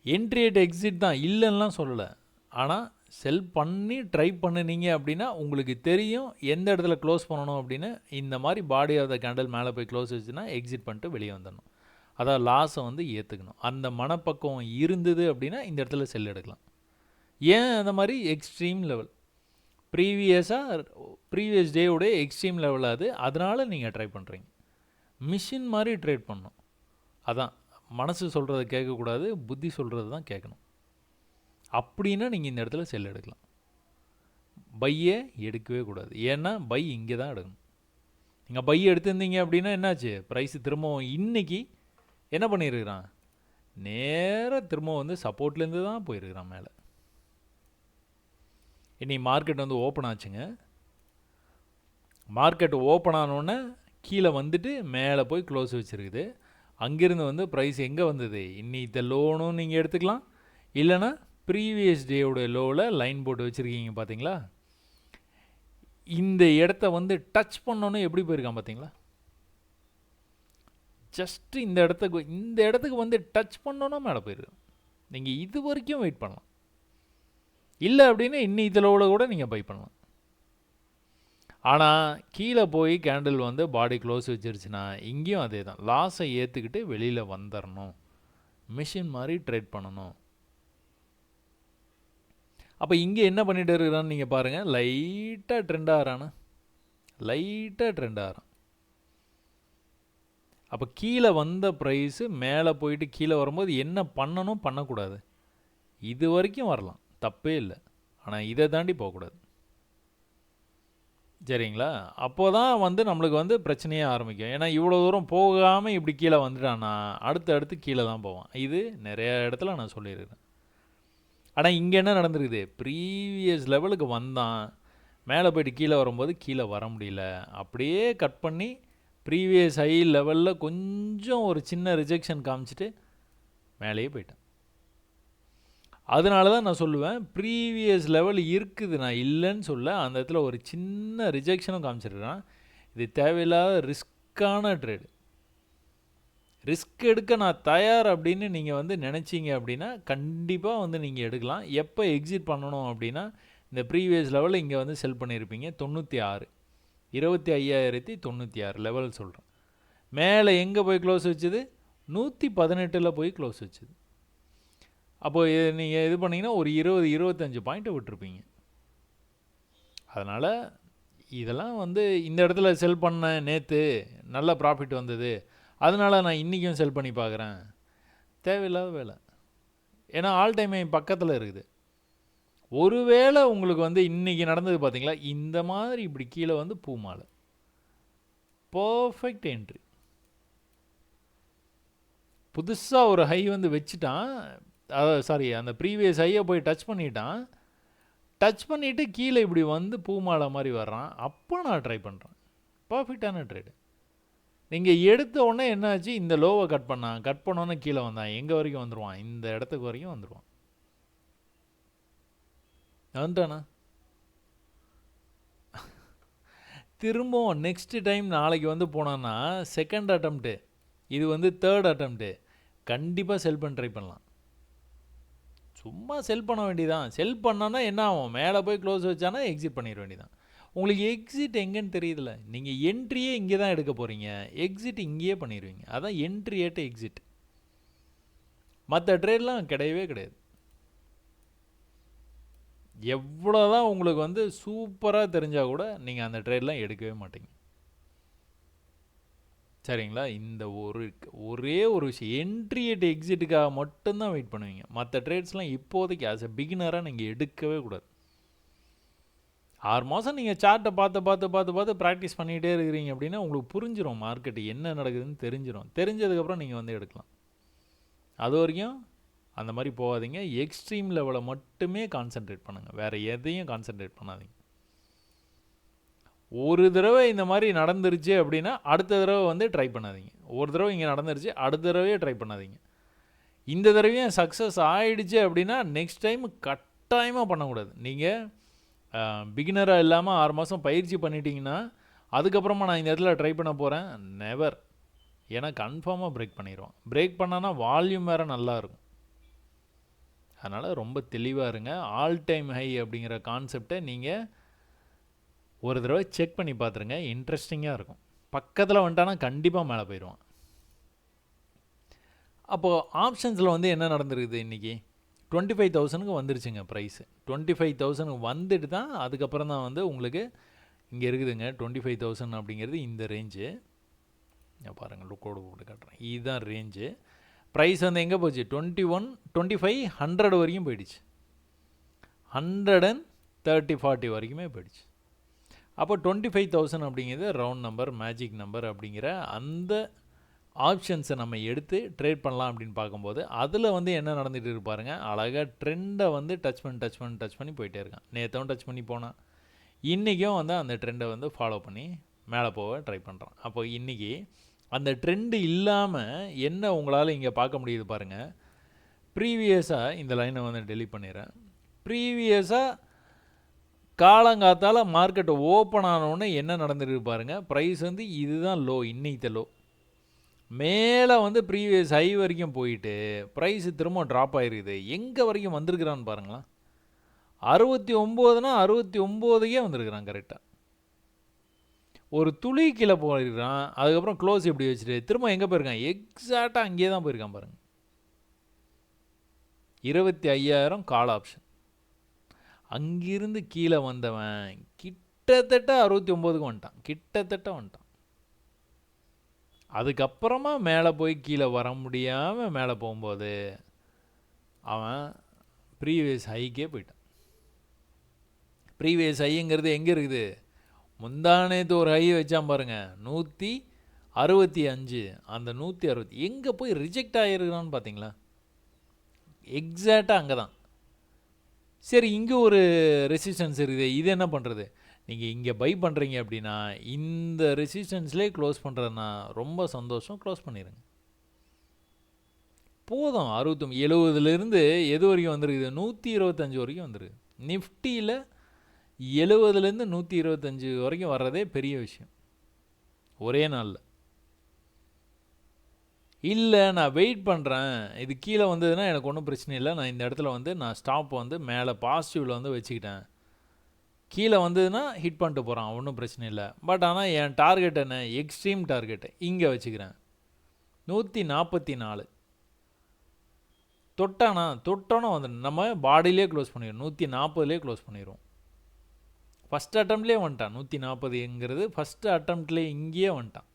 என்ட்ரி அட் எக்ஸிட் தான், இல்லைன்னெலாம் சொல்லலை. ஆனால் செல் பண்ணி ட்ரை பண்ணினீங்க அப்படின்னா உங்களுக்கு தெரியும் எந்த இடத்துல க்ளோஸ் பண்ணணும் அப்படின்னு. இந்த மாதிரி பாடி ஆஃப் த கேண்டில் மேலே போய் க்ளோஸ் வச்சுன்னா எக்ஸிட் பண்ணிட்டு வெளியே வந்துடணும். அதாவது லாஸை வந்து ஏற்றுக்கணும். அந்த மனப்பக்குவம் இருந்தது அப்படின்னா இந்த இடத்துல செல் எடுக்கலாம். ஏன் அந்த மாதிரி எக்ஸ்ட்ரீம் லெவல் ப்ரீவியஸ் டேவுடைய எக்ஸ்ட்ரீம் லெவல் அது, அதனால் நீங்கள் ட்ரை பண்ணுறீங்க. மிஷின் மாதிரி ட்ரேட் பண்ணணும். அதான் மனசு சொல்கிறத கேட்கக்கூடாது, புத்தி சொல்கிறது தான் கேட்கணும். அப்படின்னா நீங்கள் இந்த இடத்துல செல் எடுக்கலாம். பையை எடுக்கவே கூடாது. ஏன்னா பை இங்கே தான் எடுக்கணும். நீங்கள் பை எடுத்திருந்தீங்க அப்படின்னா என்னாச்சு, ப்ரைஸ் திரும்பவும் இன்றைக்கி என்ன பண்ணியிருக்கிறான், நேராக திரும்ப வந்து சப்போர்ட்லேருந்து தான் போயிருக்கிறான் மேலே. இன்றைக்கி மார்க்கெட் வந்து ஓப்பன் ஆச்சுங்க. மார்க்கெட் ஓப்பன் ஆனோடனே கீழே வந்துட்டு மேலே போய் க்ளோஸ் வச்சுருக்குது. அங்கேருந்து வந்து ப்ரைஸ் எங்கே வந்தது, இன்னைக்கு லோனும் நீங்கள் எடுத்துக்கலாம், இல்லைனா ப்ரீவியஸ் டேயோட லோவில் லைன் போட்டு வச்சுருக்கீங்க பார்த்தீங்களா. இந்த இடத்த வந்து டச் பண்ணோன்னே எப்படி போயிருக்கான் பார்த்தீங்களா. ஜஸ்ட்டு இந்த இடத்துக்கு வந்து டச் பண்ணோன்னா மேலே போயிருக்கு. நீங்கள் இது வரைக்கும் வெயிட் பண்ணலாம். இல்லை அப்படின்னா இன்னும் இதில் கூட நீங்கள் பை பண்ணலாம். ஆனால் கீழே போய் கேண்டில் வந்து பாடி க்ளோஸ் வச்சிருச்சுன்னா இங்கேயும் அதே தான், லாஸை ஏற்றுக்கிட்டு வெளியில் வந்துடணும். மிஷின் மாதிரி ட்ரேட் பண்ணணும். அப்போ இங்கே என்ன பண்ணிகிட்டு இருக்கிறான்னு நீங்கள் பாருங்கள். லைட்டாக ட்ரெண்ட் ஆகிறானா, லைட்டாக ட்ரெண்ட் ஆகிறான். அப்போ கீழே வந்த ப்ரைஸு மேலே போயிட்டு கீழே வரும்போது என்ன பண்ணணும், பண்ணக்கூடாது, இது வரைக்கும் வரலாம், தப்பே இல்லை. ஆனால் இதை தாண்டி போகக்கூடாது. சரிங்களா. அப்போ தான் வந்து நம்மளுக்கு வந்து பிரச்சனையே ஆரம்பிக்கும். ஏன்னா இவ்வளோ தூரம் போகாமல் இப்படி கீழே வந்துட்டான்னா அடுத்து கீழே தான் போவான். இது நிறைய இடத்துல நான் சொல்லியிருக்கிறேன். ஆனால் இங்கே என்ன நடந்திருக்குது, ப்ரீவியஸ் லெவலுக்கு வந்தான், மேலே போய்ட்டு கீழே வரும்போது கீழே வர முடியல, அப்படியே கட் பண்ணி ப்ரீவியஸ் ஹை லெவலில் கொஞ்சம் ஒரு சின்ன ரிஜெக்ஷன் காமிச்சிட்டு மேலேயே போயிட்டேன். அதனால தான் நான் சொல்லுவேன் ப்ரீவியஸ் லெவல் இருக்குது, நான் இல்லைன்னு சொல்ல, அந்த இடத்துல ஒரு சின்ன ரிஜெக்ஷனும் காமிச்சிருக்கிறேன். இது தேவையில்லாத ரிஸ்க்கான ட்ரேடு. ரிஸ்க் எடுக்க நான் தயார் அப்படின்னு நீங்கள் வந்து நினச்சிங்க அப்படின்னா கண்டிப்பாக வந்து நீங்கள் எடுக்கலாம். எப்போ எக்ஸிட் பண்ணணும் அப்படின்னா இந்த ப்ரீவியஸ் லெவலில் இங்கே வந்து செல் பண்ணியிருப்பீங்க 96, 25,096 லெவல் சொல்கிறேன். மேலே எங்கே போய் க்ளோஸ் வச்சுது, 118 போய் க்ளோஸ் வச்சுது. அப்போது நீங்கள் இது பண்ணிங்கன்னா ஒரு 20-25 பாயிண்ட்டை விட்டுருப்பீங்க. அதனால் இதெல்லாம் வந்து இந்த இடத்துல செல் பண்ண நேற்று நல்ல ப்ராஃபிட் வந்தது, அதனால் நான் இன்றைக்கும் செல் பண்ணி பார்க்குறேன், தேவையில்லாத வேலை. ஏன்னா ஆல் டைம் பக்கத்தில் இருக்குது. ஒருவேளை உங்களுக்கு வந்து இன்றைக்கி நடந்தது பார்த்தீங்களா, இந்த மாதிரி இப்படி கீழே வந்து பூ மாலை பர்ஃபெக்ட் என்ட்ரி. புதுசாக ஒரு ஹை வந்து வச்சுட்டான், சாரி அந்த ப்ரீவியஸ் ஹையை போய் டச் பண்ணிட்டான், டச் பண்ணிவிட்டு கீழே இப்படி வந்து பூ மாலை மாதிரி வர்றான். அப்போ நான் ட்ரை பண்ணுறேன். பர்ஃபெக்டான ட்ரேடு. நீங்கள் எடுத்த உடனே என்னாச்சு, இந்த லோவை கட் பண்ணோன்னே கீழே வந்தான், எங்கே வரைக்கும் வந்துடுவான், இந்த இடத்துக்கு வரைக்கும் வந்துடுவான். வந்துட்டானா திரும்பவும் நெக்ஸ்ட் டைம் நாளைக்கு வந்து போனான்னா செகண்ட் அட்டம்ப்ட்டு, இது வந்து தேர்ட் அட்டம்ப்ட்டு, கண்டிப்பாக செல் பண்ண ட்ரை பண்ணலாம். சும்மா செல் பண்ண வேண்டியதான். செல் பண்ணோன்னா என்ன ஆகும், மேலே போய் க்ளோஸ் வச்சானா எக்ஸிட் பண்ணிட வேண்டியதான். உங்களுக்கு எக்ஸிட் எங்கேன்னு தெரியுதுல்ல, நீங்கள் என்ட்ரியே இங்கே தான் எடுக்க போகிறீங்க, எக்ஸிட் இங்கேயே பண்ணிடுவீங்க. அதான் என்ட்ரி ஏட்ட எக்ஸிட். மற்ற ட்ரேட்லாம் கிடையவே கிடையாது. எவ்வளோதான் உங்களுக்கு வந்து சூப்பராக தெரிஞ்சால் கூட நீங்கள் அந்த ட்ரேட்லாம் எடுக்கவே மாட்டீங்க. சரிங்களா? இந்த ஒரே ஒரு விஷயம் என்ட்ரி அட் எக்ஸிட்டுக்காக மட்டும்தான் வெயிட் பண்ணுவீங்க. மற்ற ட்ரேட்ஸ்லாம் இப்போதைக்கு ஆஸ் எ பிகினராக நீங்கள் எடுக்கவே கூடாது. 6 மாதம் நீங்கள் சார்ட்டை பார்த்து ப்ராக்டிஸ் பண்ணிகிட்டே இருக்கிறீங்க அப்படின்னா உங்களுக்கு புரிஞ்சிடும் மார்க்கெட்டு என்ன நடக்குதுன்னு தெரிஞ்சிடும். தெரிஞ்சதுக்கப்புறம் நீங்கள் வந்து எடுக்கலாம். அது வரைக்கும் அந்த மாதிரி போகாதீங்க. எக்ஸ்ட்ரீம் லெவலை மட்டுமே கான்சென்ட்ரேட் பண்ணுங்கள், வேறு எதையும் கான்சென்ட்ரேட் பண்ணாதீங்க. ஒரு தடவை இந்த மாதிரி நடந்துருச்சு அப்படின்னா அடுத்த தடவை வந்து ட்ரை பண்ணாதீங்க. ஒரு தடவை இங்கே நடந்துருச்சு, அடுத்த தடவையே ட்ரை பண்ணாதீங்க. இந்த தடவையும் சக்ஸஸ் ஆகிடுச்சு அப்படின்னா நெக்ஸ்ட் டைம் கட்டாயமாக பண்ணக்கூடாது. நீங்கள் பிகினராக இல்லாமல் 6 மாதம் பயிற்சி பண்ணிட்டீங்கன்னா அதுக்கப்புறமா நான் இந்த இடத்துல ட்ரை பண்ண போகிறேன், நெவர். ஏன்னா கன்ஃபார்மாக பிரேக் பண்ணிடுவோம். பிரேக் பண்ணான்னா வால்யூம் வேறு நல்லா இருக்கும். அதனால் ரொம்ப தெளிவாக இருங்க. ஆல் டைம் ஹை அப்படிங்கிற கான்செப்டை நீங்கள் ஒரு தடவை செக் பண்ணி பார்த்துருங்க. இன்ட்ரெஸ்டிங்காக இருக்கும். பக்கத்தில் வந்துட்டானா கண்டிப்பாக மேலே போயிடுவான். அப்போது ஆப்ஷன்ஸில் வந்து என்ன நடந்துருக்குது இன்றைக்கி? 25,000க்கு வந்துருச்சுங்க ப்ரைஸு. 25,000 வந்துட்டு தான் அதுக்கப்புறம் தான் வந்து உங்களுக்கு இங்கே இருக்குதுங்க 25,000 அப்படிங்கிறது இந்த ரேஞ்சு. பாருங்கள் கோடு போட்டு காட்டுறேன். இதுதான் ரேஞ்சு. ப்ரைஸ் வந்து எங்கே போச்சு? 21, 25, 100 வரைக்கும் போயிடுச்சு. 130, 40 வரைக்குமே போயிடுச்சு. அப்போ 25,000 அப்படிங்கிறது ரவுண்ட் நம்பர், மேஜிக் நம்பர் அப்படிங்கிற அந்த ஆப்ஷன்ஸை நம்ம எடுத்து ட்ரேட் பண்ணலாம் அப்படின்னு பார்க்கும்போது அதில் வந்து என்ன நடந்துகிட்டு இருப்பாருங்க, அழகாக ட்ரெண்டை வந்து டச் பண்ணி போயிட்டே இருக்கான். நேற்றும் டச் பண்ணி போனான், இன்றைக்கும் வந்து அந்த ட்ரெண்டை வந்து ஃபாலோ பண்ணி மேலே போக ட்ரை பண்ணுறான். அப்போ இன்றைக்கி அந்த ட்ரெண்டு இல்லாமல் என்ன உங்களால் இங்கே பார்க்க முடியுது பாருங்கள். ப்ரீவியஸாக இந்த லைனை வந்து டெலீட் பண்ணிடுறேன். ப்ரீவியஸாக காலங்காத்தால் மார்க்கெட் ஓப்பன் ஆனோடனே என்ன நடந்துட்டு பாருங்க, ப்ரைஸ் வந்து இதுதான் லோ, இன்னைக்கு லோ. மேலே வந்து ப்ரீவியஸ் ஹை வரைக்கும் போயிட்டு ப்ரைஸ் திரும்ப ட்ராப் ஆகிருக்குது. எங்கே வரைக்கும் வந்திருக்கிறான்னு பாருங்களா, 69னா 69க்கே வந்திருக்கிறான் கரெக்டாக. ஒரு துளி கீழே போயிருக்கான், அதுக்கப்புறம் க்ளோஸ் எப்படி வச்சுட்டு திரும்ப எங்கே போயிருக்கான், எக்ஸாக்டாக அங்கேயே தான் போயிருக்கான் பாருங்கள். 25,000 கால் ஆப்ஷன். அங்கிருந்து கீழே வந்தவன் கிட்டத்தட்ட 69க்கு வந்துட்டான், கிட்டத்தட்ட வந்துட்டான். அதுக்கப்புறமா மேலே போய் கீழே வர முடியாமல் மேலே போகும்போது அவன் ப்ரீவியஸ் ஹைக்கே போயிட்டான். ப்ரீவியஸ் ஹைங்கிறது எங்கே இருக்குது, முந்தானேத்து ஒரு ஹை வச்சான் பாருங்கள் 165. அந்த 160 எங்கே போய் ரிஜெக்ட் ஆகிருக்கிறான்னு பார்த்தீங்களா, எக்ஸாக்டாக அங்கே தான். சரி, இங்கே ஒரு ரெசிஸ்டன்ஸ் இருக்குது, இது என்ன பண்ணுறது? நீங்கள் இங்கே பை பண்ணுறீங்க அப்படின்னா இந்த ரெசிஸ்டன்ஸ்லேயே க்ளோஸ் பண்ணுறதுனா ரொம்ப சந்தோஷம், க்ளோஸ் பண்ணிடுங்க போதும். 70லேருந்து எது வரைக்கும் வந்துருக்குது, 125 வரைக்கும் வந்துருக்குது. நிஃப்டியில் 70லேருந்து 125 வரைக்கும் வர்றதே பெரிய விஷயம் ஒரே நாளில். இல்லை நான் வெயிட் பண்ணுறேன், இது கீழே வந்ததுன்னா எனக்கு ஒன்றும் பிரச்சனை இல்லை, நான் இந்த இடத்துல வந்து நான் ஸ்டாப் வந்து மேலே பாசிட்டிவில் வந்து வச்சுக்கிட்டேன், கீழே வந்ததுன்னா ஹிட் பண்ணிட்டு போகிறான், ஒன்றும் பிரச்சனை இல்லை. பட் ஆனால் என் டார்கெட் என்ன, எக்ஸ்ட்ரீம் டார்கெட்டு இங்கே வச்சுக்கிறேன் 144. தொட்டோன்னா வந்து நம்ம பாடியிலே க்ளோஸ் பண்ணிடுவோம், 140லே க்ளோஸ் பண்ணிடுவோம். ஃபஸ்ட் அட்டம்ப்ட்லேயே வந்துட்டான் 140ங்கிறது, ஃபஸ்ட்டு அட்டம்ப்ட்லேயே இங்கேயே வந்துட்டான்.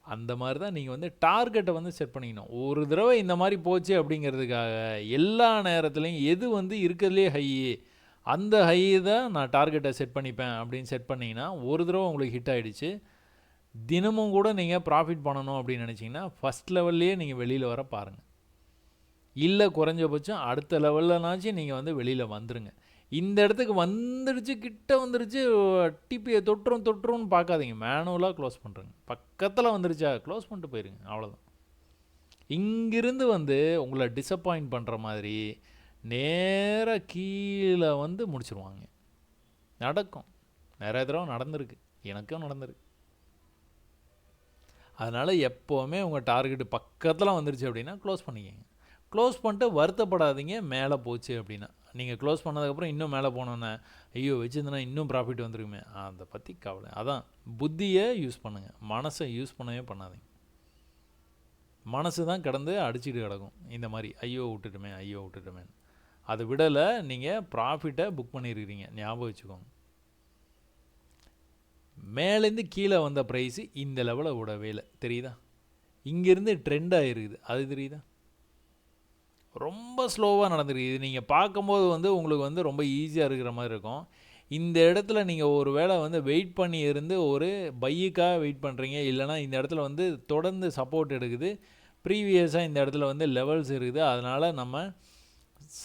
அந்த மாதிரி தான் நீங்கள் வந்து டார்கெட்டை வந்து செட் பண்ணிக்கணும். ஒரு தடவை இந்த மாதிரி போச்சு அப்படிங்கிறதுக்காக எல்லா நேரத்துலையும் எது வந்து இருக்கிறதுலே ஹை, அந்த ஹை தான் நான் டார்கெட்டை செட் பண்ணிப்பேன் அப்படின்னு செட் பண்ணிங்கன்னா ஒரு தடவை உங்களுக்கு ஹிட் ஆகிடுச்சு. தினமும் கூட நீங்கள் ப்ராஃபிட் பண்ணணும் அப்படின்னு நினச்சிங்கன்னா ஃபஸ்ட் லெவல்லையே நீங்கள் வெளியில் வர பாருங்கள். இல்லை குறைஞ்சபட்சம் அடுத்த லெவல்லனாச்சும் நீங்கள் வந்து வெளியில் வந்துடுங்க. இந்த இடத்துக்கு வந்துடுச்சு, கிட்ட வந்துடுச்சு, டிபியை தொட்டுருன்னு பார்க்காதீங்க, மேனுவலாக க்ளோஸ் பண்ணுறேங்க. பக்கத்தில் வந்துடுச்சா க்ளோஸ் பண்ணிட்டு போயிருங்க, அவ்வளோதான். இங்கிருந்து வந்து உங்களை டிசப்பாயிண்ட் பண்ணுற மாதிரி நேராக கீழே வந்து முடிச்சிருவாங்க. நடக்கும், நிறைய தடவை நடந்திருக்கு, எனக்கும் நடந்திருக்கு. அதனால் எப்போவுமே உங்கள் டார்கெட்டு பக்கத்தில் வந்துடுச்சு அப்படின்னா க்ளோஸ் பண்ணிக்கங்க. க்ளோஸ் பண்ணிட்டு வருத்தப்படாதீங்க மேலே போச்சு அப்படின்னா. நீங்கள் க்ளோஸ் பண்ணதுக்கப்புறம் இன்னும் மேலே போனோன்னே ஐயோ வச்சுருந்தனா இன்னும் ப்ராஃபிட் வந்துருக்குமே, அதை பற்றி கவலை. அதான் புத்தியை யூஸ் பண்ணுங்கள், மனசை யூஸ் பண்ணவே பண்ணாதீங்க. மனசு தான் கிடந்து அடிச்சுட்டு கிடக்கும் இந்த மாதிரி, ஐயோ விட்டுட்டுமே. அதை விடலை, நீங்கள் ப்ராஃபிட்டை புக் பண்ணியிருக்கிறீங்க. ஞாபகம் வச்சுக்கோங்க. மேலேருந்து கீழே வந்த ப்ரைஸு இந்த லெவலில் விடவே இல்லை. தெரியுதா? இங்கேருந்து ட்ரெண்ட் ஆகிருக்குது. அது தெரியுதா? ரொம்ப ஸ்லோவாக நடந்துருக்கு. இது நீங்கள் பார்க்கும்போது வந்து உங்களுக்கு வந்து ரொம்ப ஈஸியாக இருக்கிற மாதிரி இருக்கும். இந்த இடத்துல நீங்கள் ஒரு வேளை வந்து வெயிட் பண்ணி இருந்து ஒரு பையுக்காக வெயிட் பண்ணுறீங்க, இல்லைனா இந்த இடத்துல வந்து தொடர்ந்து சப்போர்ட் எடுக்குது, ப்ரீவியஸாக இந்த இடத்துல வந்து லெவல்ஸ் இருக்குது, அதனால் நம்ம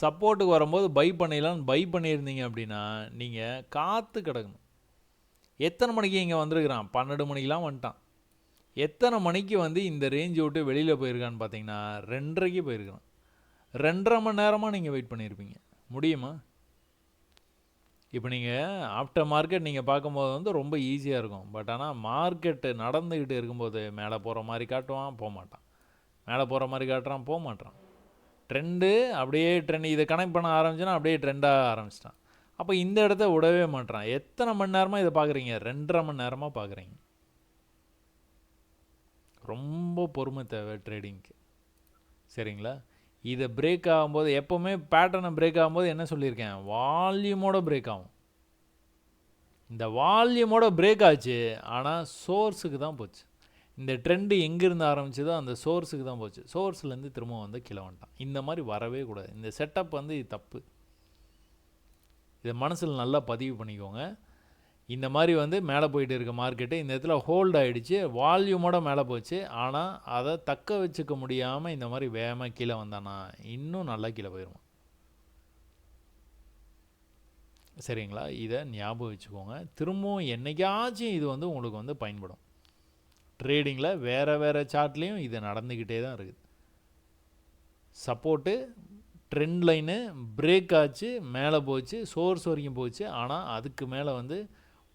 சப்போர்ட்டுக்கு வரும்போது பை பண்ணிடலான்னு பை பண்ணியிருந்தீங்க அப்படின்னா நீங்கள் காற்று கிடக்கணும். எத்தனை மணிக்கு இங்கே வந்திருக்கிறான்? 12 மணிக்கெலாம் வந்துட்டான். எத்தனை மணிக்கு வந்து இந்த ரேஞ்சை விட்டு வெளியில் போயிருக்கான்னு பார்த்தீங்கன்னா 2:30க்கு போயிருக்கான். 2.5 மணி நேரமாக நீங்கள் வெயிட் பண்ணியிருப்பீங்க. முடியுமா? இப்போ நீங்கள் ஆஃப்டர் மார்க்கெட் நீங்கள் பார்க்கும்போது வந்து ரொம்ப ஈஸியாக இருக்கும். பட் ஆனால் மார்க்கெட்டு நடந்துக்கிட்டு இருக்கும்போது மேலே போகிற மாதிரி காட்டுவான், போக மாட்டான். மேலே போகிற மாதிரி காட்டுறான், போக மாட்டான். ட்ரெண்டு அப்படியே ட்ரெண்ட் இதை கனெக்ட் பண்ண ஆரம்பிச்சுன்னா அப்படியே ட்ரெண்டாக ஆரம்பிச்சிட்டான். அப்போ இந்த இடத்த விடவே மாட்டான். எத்தனை மணி நேரமாக இதை பார்க்குறீங்க? 2.5 மணி நேரமாக பார்க்குறீங்க. ரொம்ப பொறுமை தேவை ட்ரேடிங்க்கு. சரிங்களா? இதை பிரேக் ஆகும்போது எப்போவுமே பேட்டர்னை பிரேக் ஆகும்போது என்ன சொல்லியிருக்கேன்? வால்யூமோட பிரேக் ஆகும். இந்த வால்யூமோட பிரேக் ஆச்சு, ஆனால் சோர்ஸுக்கு தான் போச்சு. இந்த ட்ரெண்டு எங்கேருந்து ஆரம்பிச்சதோ அந்த சோர்ஸுக்கு தான் போச்சு. சோர்ஸ்லேருந்து திரும்ப வந்து கீழே வந்துட்டான். இந்த மாதிரி வரவே கூடாது. இந்த செட்டப் வந்து இது தப்பு. இதை மனசில் நல்லா பதிவு பண்ணிக்கோங்க. இந்த மாதிரி வந்து மேலே போயிட்டு இருக்க மார்க்கெட்டு இந்த இடத்துல ஹோல்ட் ஆகிடுச்சு, வால்யூமோட மேலே போச்சு. ஆனால் அதை தக்க வச்சுக்க முடியாமல் இந்த மாதிரி வேகமாக கீழே வந்தானா இன்னும் நல்லா கீழே போயிடுவான். சரிங்களா? இதை ஞாபகம் வச்சுக்கோங்க. திரும்பவும் என்றைக்காச்சும் இது வந்து உங்களுக்கு வந்து பயன்படும். ட்ரேடிங்கில் வேறு சார்ட்லேயும் இது நடந்துக்கிட்டே தான் இருக்குது. சப்போர்ட்டு ட்ரெண்ட் லைனு பிரேக் ஆச்சு, மேலே போச்சு, சோர்ஸ் வரைக்கும் போச்சு. ஆனால் அதுக்கு மேலே வந்து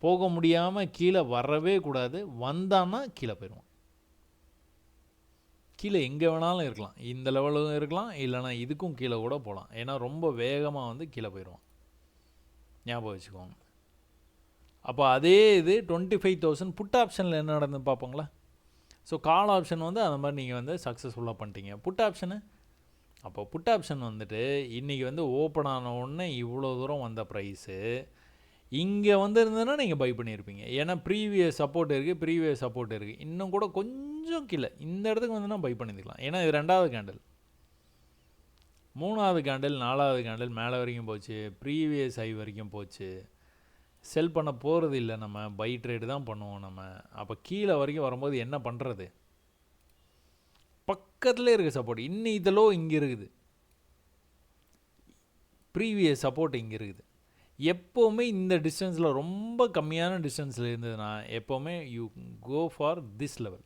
போக முடியாமல் கீழே வரவே கூடாது. வந்தான்னா கீழே போயிடுவான். கீழே எங்கே வேணாலும் இருக்கலாம். இந்த லெவலும் இருக்கலாம், இல்லைனா இதுக்கும் கீழே கூட போகலாம். ஏன்னா ரொம்ப வேகமாக வந்து கீழே போயிடுவான். ஞாபகம் வச்சுக்கோங்க. அப்போ அதே இது 25,000 புட் ஆப்ஷனில் என்ன நடந்து பார்ப்போங்களா? ஸோ கால் ஆப்ஷன் வந்து அந்த மாதிரி நீங்கள் வந்து சக்ஸஸ்ஃபுல்லாக பண்ணிட்டீங்க. புட் ஆப்ஷனு, அப்போ புட் ஆப்ஷன் வந்துட்டு இன்றைக்கி வந்து ஓப்பன் ஆன உடனே இவ்வளோ தூரம் வந்த ப்ரைஸு இங்கே வந்துருந்ததுன்னா நீங்கள் பை பண்ணியிருப்பீங்க. ஏன்னா ப்ரீவியஸ் சப்போர்ட் இருக்குது. இன்னும் கூட கொஞ்சம் கீழே இந்த இடத்துக்கு வந்துன்னா பை பண்ணிக்கலாம். ஏன்னா இது 2வது கேண்டில், 3வது கேண்டில், 4வது கேண்டில் மேலே வரைக்கும் போச்சு, ப்ரீவியஸ் ஹை வரைக்கும் போச்சு. செல் பண்ண போகிறது இல்லை, நம்ம பை ட்ரேடு தான் பண்ணுவோம் நம்ம. அப்போ கீழே வரைக்கும் வரும்போது என்ன பண்ணுறது? பக்கத்தில் இருக்குது சப்போர்ட். இன்னும் இதெல்லோ இங்கே இருக்குது, ப்ரீவியஸ் சப்போர்ட் இங்கே இருக்குது. எப்போவுமே இந்த டிஸ்டன்ஸில் ரொம்ப கம்மியான டிஸ்டன்ஸில் இருந்ததுன்னா எப்போவுமே you go for this level.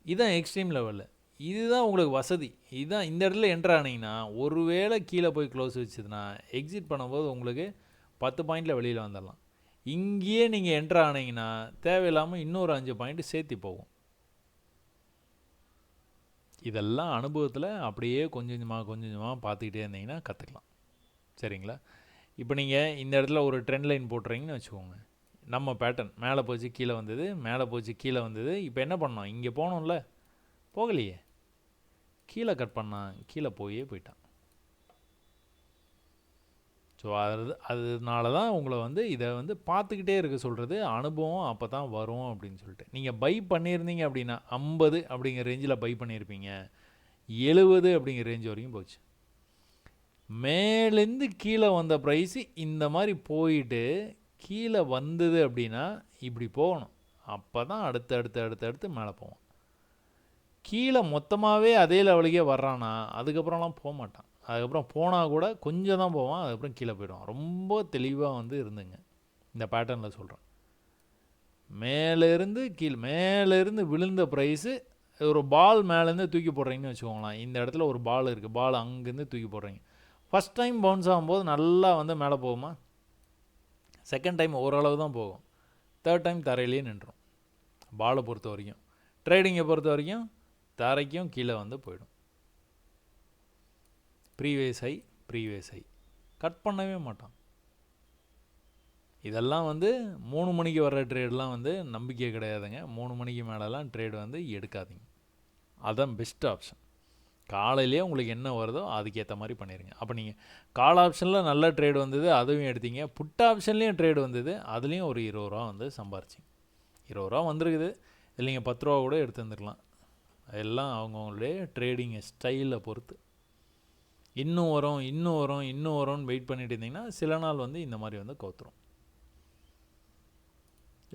இதுதான் எக்ஸ்ட்ரீம் லெவலில். இதுதான் உங்களுக்கு வசதி. இதுதான் இந்த இடத்துல என்ட்ரு ஆனீங்கன்னா ஒருவேளை கீழே போய் க்ளோஸ் வச்சுதுன்னா எக்ஸிட் பண்ணும்போது உங்களுக்கு 10 பாயிண்டில் வெளியில் வந்துடலாம். இங்கேயே நீங்கள் என்ட்ரு ஆனீங்கன்னா தேவையில்லாமல் இன்னொரு 5 பாயிண்ட் சேர்த்து போகும். இதெல்லாம் அனுபவத்தில் அப்படியே கொஞ்சம் கொஞ்சமாக பார்த்துக்கிட்டே இருந்தீங்கன்னா கற்றுக்கலாம். சரிங்களா? இப்போ நீங்கள் இந்த இடத்துல ஒரு ட்ரெண்ட் லைன் போட்டுறீங்கன்னு வச்சுக்கோங்க. நம்ம பேட்டர்ன் மேலே போச்சு கீழே வந்தது, மேலே போச்சு கீழே வந்தது. இப்போ என்ன பண்ணோம்? இங்கே போனோம்ல, போகலையே, கீழே கட் பண்ணான், கீழே போயிட்டான். ஸோ அதனால தான் உங்களை வந்து இதை வந்து பார்த்துக்கிட்டே இருக்க சொல்கிறது. அனுபவம் அப்போ தான் வரும் அப்படின்னு சொல்லிட்டு. நீங்கள் பை பண்ணியிருந்தீங்க அப்படின்னா 50 அப்படிங்கிற ரேஞ்சில் பை பண்ணியிருப்பீங்க. 70 அப்படிங்கிற ரேஞ்ச் வரைக்கும் போச்சு. மேலேருந்து கீழே வந்த ப்ரைஸு இந்த மாதிரி போயிட்டு கீழே வந்தது அப்படின்னா இப்படி போகணும். அப்போ தான் அடுத்து மேலே போவோம். கீழே மொத்தமாகவே அதே லெவலுக்கே வர்றான்னா அதுக்கப்புறம்லாம் போக மாட்டான். அதுக்கப்புறம் போனால் கூட கொஞ்சம் தான் போவான், அதுக்கப்புறம் கீழே போயிடுவான். ரொம்ப தெளிவாக வந்து இருந்துங்க இந்த பேட்டர்னில் சொல்கிறேன். மேலேருந்து விழுந்த ப்ரைஸு ஒரு பால் மேலேருந்து தூக்கி போடுறீங்கன்னு வச்சுக்கோங்களேன். இந்த இடத்துல ஒரு பால் இருக்குது, பால் அங்கேருந்து தூக்கி போடுறீங்க. ஃபஸ்ட் டைம் பவுன்ஸ் ஆகும்போது நல்லா வந்து மேலே போகுமா? செகண்ட் டைம் ஓரளவு தான் போகும். தேர்ட் டைம் தரையிலேயே நின்றுடும். பாலை பொறுத்த வரைக்கும், ட்ரேடிங்கை பொறுத்த வரைக்கும் தரைக்கும் கீழே வந்து போயிடும். ப்ரீவியஸ் ஹை கட் பண்ணவே மாட்டான். இதெல்லாம் வந்து 3 மணிக்கு வர்ற ட்ரேடெலாம் வந்து நம்பிக்கை கிடையாதுங்க. 3 மணிக்கு மேலெலாம் ட்ரேடு வந்து எடுக்காதீங்க. அதுதான் பெஸ்ட் ஆப்ஷன். காலையிலேயே உங்களுக்கு என்ன வருதோ அதுக்கேற்ற மாதிரி பண்ணிடுங்க. அப்போ நீங்கள் கால் ஆப்ஷனில் நல்ல ட்ரேடு வந்தது, அதுவும் எடுத்தீங்க. புட் ஆப்ஷன்லேயும் ட்ரேடு வந்தது, அதுலேயும் ஒரு 20 ரூபா வந்து சம்பாரிச்சிங்க. 20 ரூபா வந்திருக்குது, இதில் நீங்கள் 10 ரூபா கூட எடுத்து வந்துருக்கலாம். எல்லாம் அவங்கவுங்களுடைய ட்ரேடிங் ஸ்டைலை பொறுத்து. இன்னும் வரும் இன்னும் வரும் இன்னும் வரும்னு வெயிட் பண்ணிட்டு இருந்தீங்கன்னா சில நாள் வந்து இந்த மாதிரி வந்து கவுத்துரும்.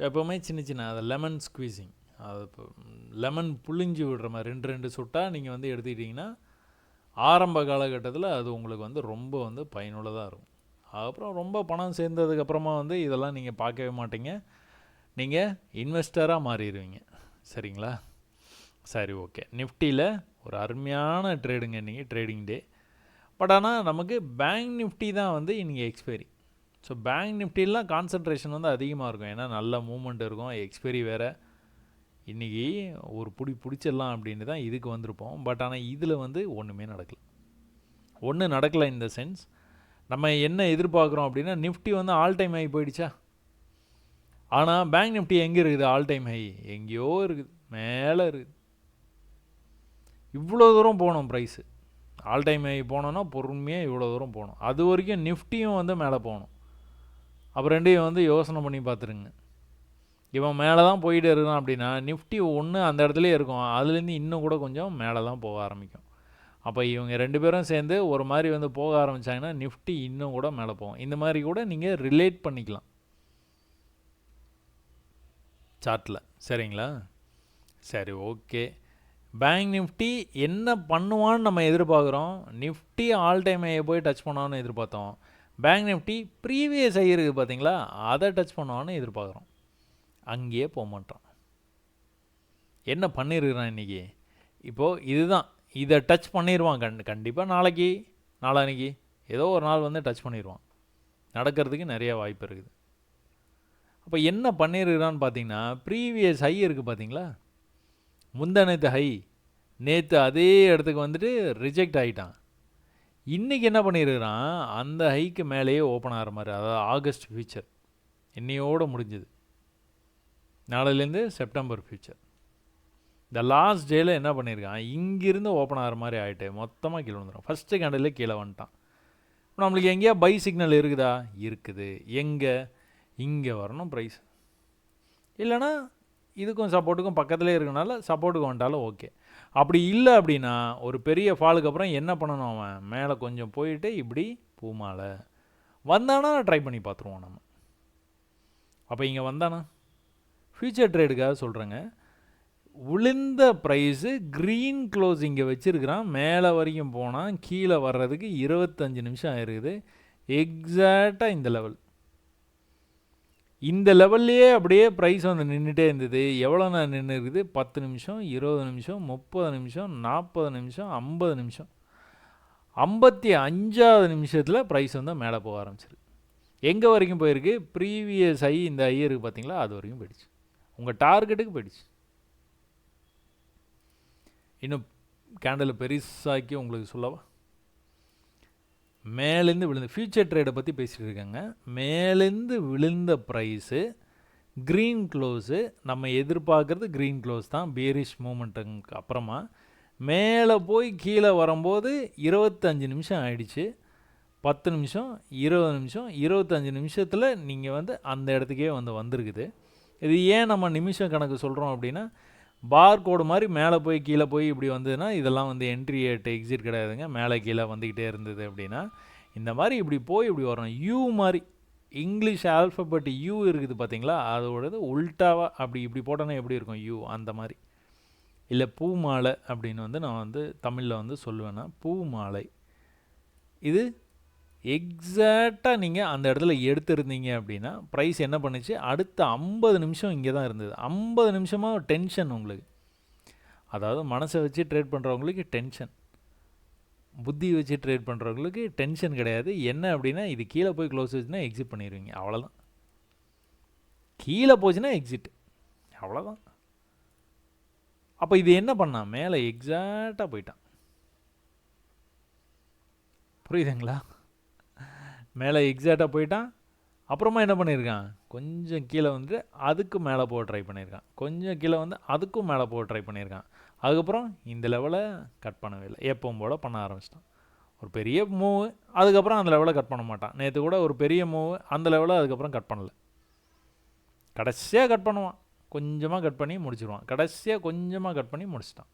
எப்போவுமே சின்ன சின்ன அது லெமன் ஸ்குவீசிங், அது இப்போ லெமன் புளிஞ்சு விடுற மாதிரி 2 சுட்டாக நீங்கள் வந்து எடுத்துக்கிட்டிங்கன்னா ஆரம்ப காலகட்டத்தில் அது உங்களுக்கு வந்து ரொம்ப வந்து பயனுள்ளதாக இருக்கும். அதுக்கப்புறம் ரொம்ப பணம் சேர்ந்ததுக்கப்புறமா வந்து இதெல்லாம் நீங்கள் பார்க்கவே மாட்டீங்க, நீங்கள் இன்வெஸ்டராக மாறிடுவீங்க. சரிங்களா? சரி, ஓகே. நிஃப்டியில் ஒரு அருமையான ட்ரேடுங்க இன்றைக்கி ட்ரேடிங் டே. பட் ஆனால் நமக்கு பேங்க் நிஃப்டி தான் வந்து இன்றைக்கி எக்ஸ்பைரி. ஸோ பேங்க் நிஃப்டிலாம் கான்சன்ட்ரேஷன் வந்து அதிகமாக இருக்கும், ஏன்னா நல்ல மூமெண்ட் இருக்கும், எக்ஸ்பைரி வேறு. இன்றைக்கி ஒரு பிடிச்சிடலாம் அப்படின்னு தான் இதுக்கு வந்திருப்போம். பட் ஆனால் இதில் வந்து ஒன்றுமே நடக்கலை. இந்த சென்ஸ் நம்ம என்ன எதிர்பார்க்குறோம் அப்படின்னா நிஃப்டி வந்து ஆல் டைம் ஹை போயிடுச்சா, ஆனால் பேங்க் நிஃப்டி எங்கே இருக்குது? ஆல் டைம் ஹை எங்கேயோ இருக்குது, மேலே இருக்குது. இவ்வளோ தூரம் போகணும் ப்ரைஸு, ஆல் டைம் ஹை போனோன்னா பொறுமையாக இவ்வளோ தூரம் போகணும். அது வரைக்கும் நிஃப்டியும் வந்து மேலே போகணும். அப்போ ரெண்டையும் வந்து யோசனை பண்ணி பார்த்துருங்க. இவன் மேலே தான் போயிட்டு இருக்கான் அப்படின்னா நிஃப்டி ஒன்று அந்த இடத்துலேயே இருக்கும், அதுலேருந்து இன்னும் கூட கொஞ்சம் மேலே தான் போக ஆரம்பிக்கும். அப்போ இவங்க 2 பேரும் சேர்ந்து ஒரு மாதிரி வந்து போக ஆரம்பித்தாங்கன்னா நிஃப்டி இன்னும் கூட மேலே போகும். இந்த மாதிரி கூட நீங்கள் ரிலேட் பண்ணிக்கலாம் சார்ட்டில். சரிங்களா? சரி, ஓகே. பேங்க் நிஃப்டி என்ன பண்ணுவான்னு நம்ம எதிர்பார்க்குறோம். நிஃப்டி ஆல் டைம் ஹையை போய் டச் பண்ணுவான்னு எதிர்பார்த்தோம். பேங்க் நிஃப்டி ப்ரீவியஸ் ஹை இருக்குது பார்த்தீங்களா, அதை டச் பண்ணுவான்னு எதிர்பார்க்குறோம். அங்கேயே போக மாட்டோம். என்ன பண்ணியிருக்கிறான் இன்றைக்கி? இப்போது இதுதான், இதை டச் பண்ணிடுவான் கண்டிப்பாக நாளைக்கு ஏதோ ஒரு நாள் வந்து டச் பண்ணிடுவான். நடக்கிறதுக்கு நிறைய வாய்ப்பு இருக்குது. அப்போ என்ன பண்ணியிருக்கிறான்னு பார்த்தீங்கன்னா ப்ரீவியஸ் ஹை இருக்குது பார்த்தீங்களா, முந்தானத்து ஹை, நேற்று அதே இடத்துக்கு வந்துட்டு ரிஜெக்ட் ஆகிட்டான். இன்றைக்கி என்ன பண்ணியிருக்கிறான், அந்த ஹைக்கு மேலேயே ஓப்பன் ஆகிற மாதிரி, அதாவது ஆகஸ்ட் ஃபியூச்சர் இன்னையோடு முடிஞ்சுது, நாளையிலேருந்து செப்டம்பர் ஃபியூச்சர். இந்த லாஸ்ட் டேயில் என்ன பண்ணியிருக்கான், இங்கிருந்து ஓப்பன் ஆகிற மாதிரி ஆகிட்டு மொத்தமாக கீழே வந்துடும். ஃபஸ்ட்டு கேண்டலே கீழே வந்துட்டான். நம்மளுக்கு எங்கேயா பை சிக்னல் இருக்குதா? இருக்குது. எங்கே? இங்கே வரணும் ப்ரைஸ், இல்லைனா இதுக்கும் சப்போர்ட்டுக்கும் பக்கத்துலேயே இருக்கனால சப்போர்ட்டுக்கு வந்துட்டாலும் ஓகே. அப்படி இல்லை அப்படின்னா ஒரு பெரிய ஃபாலுக்கு அப்புறம் என்ன பண்ணணும், அவன் மேலே கொஞ்சம் போயிட்டு இப்படி பூமாலை வந்தானா ட்ரை பண்ணி பார்த்துருவோம் நம்ம. அப்போ இங்கே வந்தானா ஃபியூச்சர் ட்ரேடுக்காக சொல்கிறேங்க. விழுந்த ப்ரைஸு க்ரீன் க்ளோஸ் இங்கே வச்சுருக்கிறான், மேலே வரைக்கும் போனால் கீழே வர்றதுக்கு 25 நிமிஷம் ஆயிருக்குது. எக்ஸாக்டாக இந்த லெவல்லையே அப்படியே ப்ரைஸ் வந்து நின்றுட்டே இருந்தது. எவ்வளோ நேரம் நின்று இருக்குது? 10 நிமிஷம், 20 நிமிஷம், 30 நிமிஷம், 40 நிமிஷம், 50 நிமிஷம். 55வது நிமிஷத்தில் ப்ரைஸ் வந்து மேலே போக ஆரம்பிச்சிருக்கு. எங்கே வரைக்கும் போயிருக்கு? ப்ரீவியஸ் ஹை, இந்த ஹை இருக்குது பார்த்தீங்களா, அது வரைக்கும் போயிடுச்சு. உங்கள் டார்கெட்டுக்கு போயிடுச்சு. இன்னும் கேண்டலில் பெருசாக்கி உங்களுக்கு சொல்லவா? மேலேருந்து விழுந்த ஃபியூச்சர் ட்ரேடை பற்றி பேசிகிட்டு இருக்காங்க. மேலேருந்து விழுந்த ப்ரைஸு க்ரீன் க்ளோஸு, நம்ம எதிர்பார்க்குறது க்ரீன் க்ளோஸ் தான். பேரிஷ் மூமெண்ட்டுக்கு அப்புறமா மேலே போய் கீழே வரும்போது 25 நிமிஷம் ஆயிடுச்சு. 10 நிமிஷம், 20 நிமிஷம், 25 நிமிஷத்தில் நீங்கள் வந்து அந்த இடத்துக்கே வந்திருக்குது. இது ஏன் நம்ம நிமிஷம் கணக்கு சொல்கிறோம் அப்படின்னா, பார் கோடு மாதிரி மேலே போய் கீழே போய் இப்படி வந்ததுன்னா இதெல்லாம் வந்து என்ட்ரி எக்ஸிட் கிடையாதுங்க. மேலே கீழே வந்துக்கிட்டே இருந்தது அப்படின்னா இந்த மாதிரி இப்படி போய் இப்படி வரணும். யூ மாதிரி இங்கிலீஷ் ஆல்ஃபபெட் யூ இருக்குது பார்த்தீங்களா, அதோடது உல்ட்டாவாக அப்படி இப்படி போட்டோன்னா எப்படி இருக்கும் யூ, அந்த மாதிரி. இல்லை பூ மாலை அப்படின்னு வந்து நான் வந்து தமிழில் வந்து சொல்லுவேன்னா பூ மாலை. இது எக்ஸாக்டாக நீங்கள் அந்த இடத்துல எடுத்துருந்தீங்க அப்படின்னா ப்ரைஸ் என்ன பண்ணுச்சு, அடுத்த 50 நிமிஷம் இங்கே தான் இருந்தது. 50 நிமிஷமாக டென்ஷன் உங்களுக்கு, அதாவது மனசை வச்சு ட்ரேட் பண்ணுறவங்களுக்கு டென்ஷன், புத்தி வச்சு ட்ரேட் பண்ணுறவங்களுக்கு டென்ஷன் கிடையாது. என்ன அப்படின்னா இது கீழே போய் க்ளோஸ் வச்சுன்னா எக்ஸிட் பண்ணிடுவீங்க, அவ்வளோதான். கீழே போச்சுன்னா எக்ஸிட், அவ்வளோதான். அப்போ இது என்ன பண்ணான், மேலே எக்ஸாக்டாக போயிட்டான். புரியுதுங்களா? மேலே எக்ஸாக்டாக போயிட்டான். அப்புறமா என்ன பண்ணியிருக்கான், கொஞ்சம் கீழே வந்து அதுக்கு மேலே போக ட்ரை பண்ணியிருக்கான், கொஞ்சம் கீழே வந்து அதுக்கும் மேலே போக ட்ரை பண்ணியிருக்கான். அதுக்கப்புறம் இந்த லெவலை கட் பண்ணவே இல்லை, எப்பவும் போல் பண்ண ஆரம்பிச்சிட்டான். ஒரு பெரிய மூவ், அதுக்கப்புறம் அந்த லெவலை கட் பண்ண மாட்டான். நேற்று கூட ஒரு பெரிய மூவ், அந்த லெவலை அதுக்கப்புறம் கட் பண்ணல. கடைசியாக கட் பண்ணுவான், கொஞ்சமாக கட் பண்ணி முடிச்சிடுவான். கடைசியாக கொஞ்சமாக கட் பண்ணி முடிச்சிட்டான்.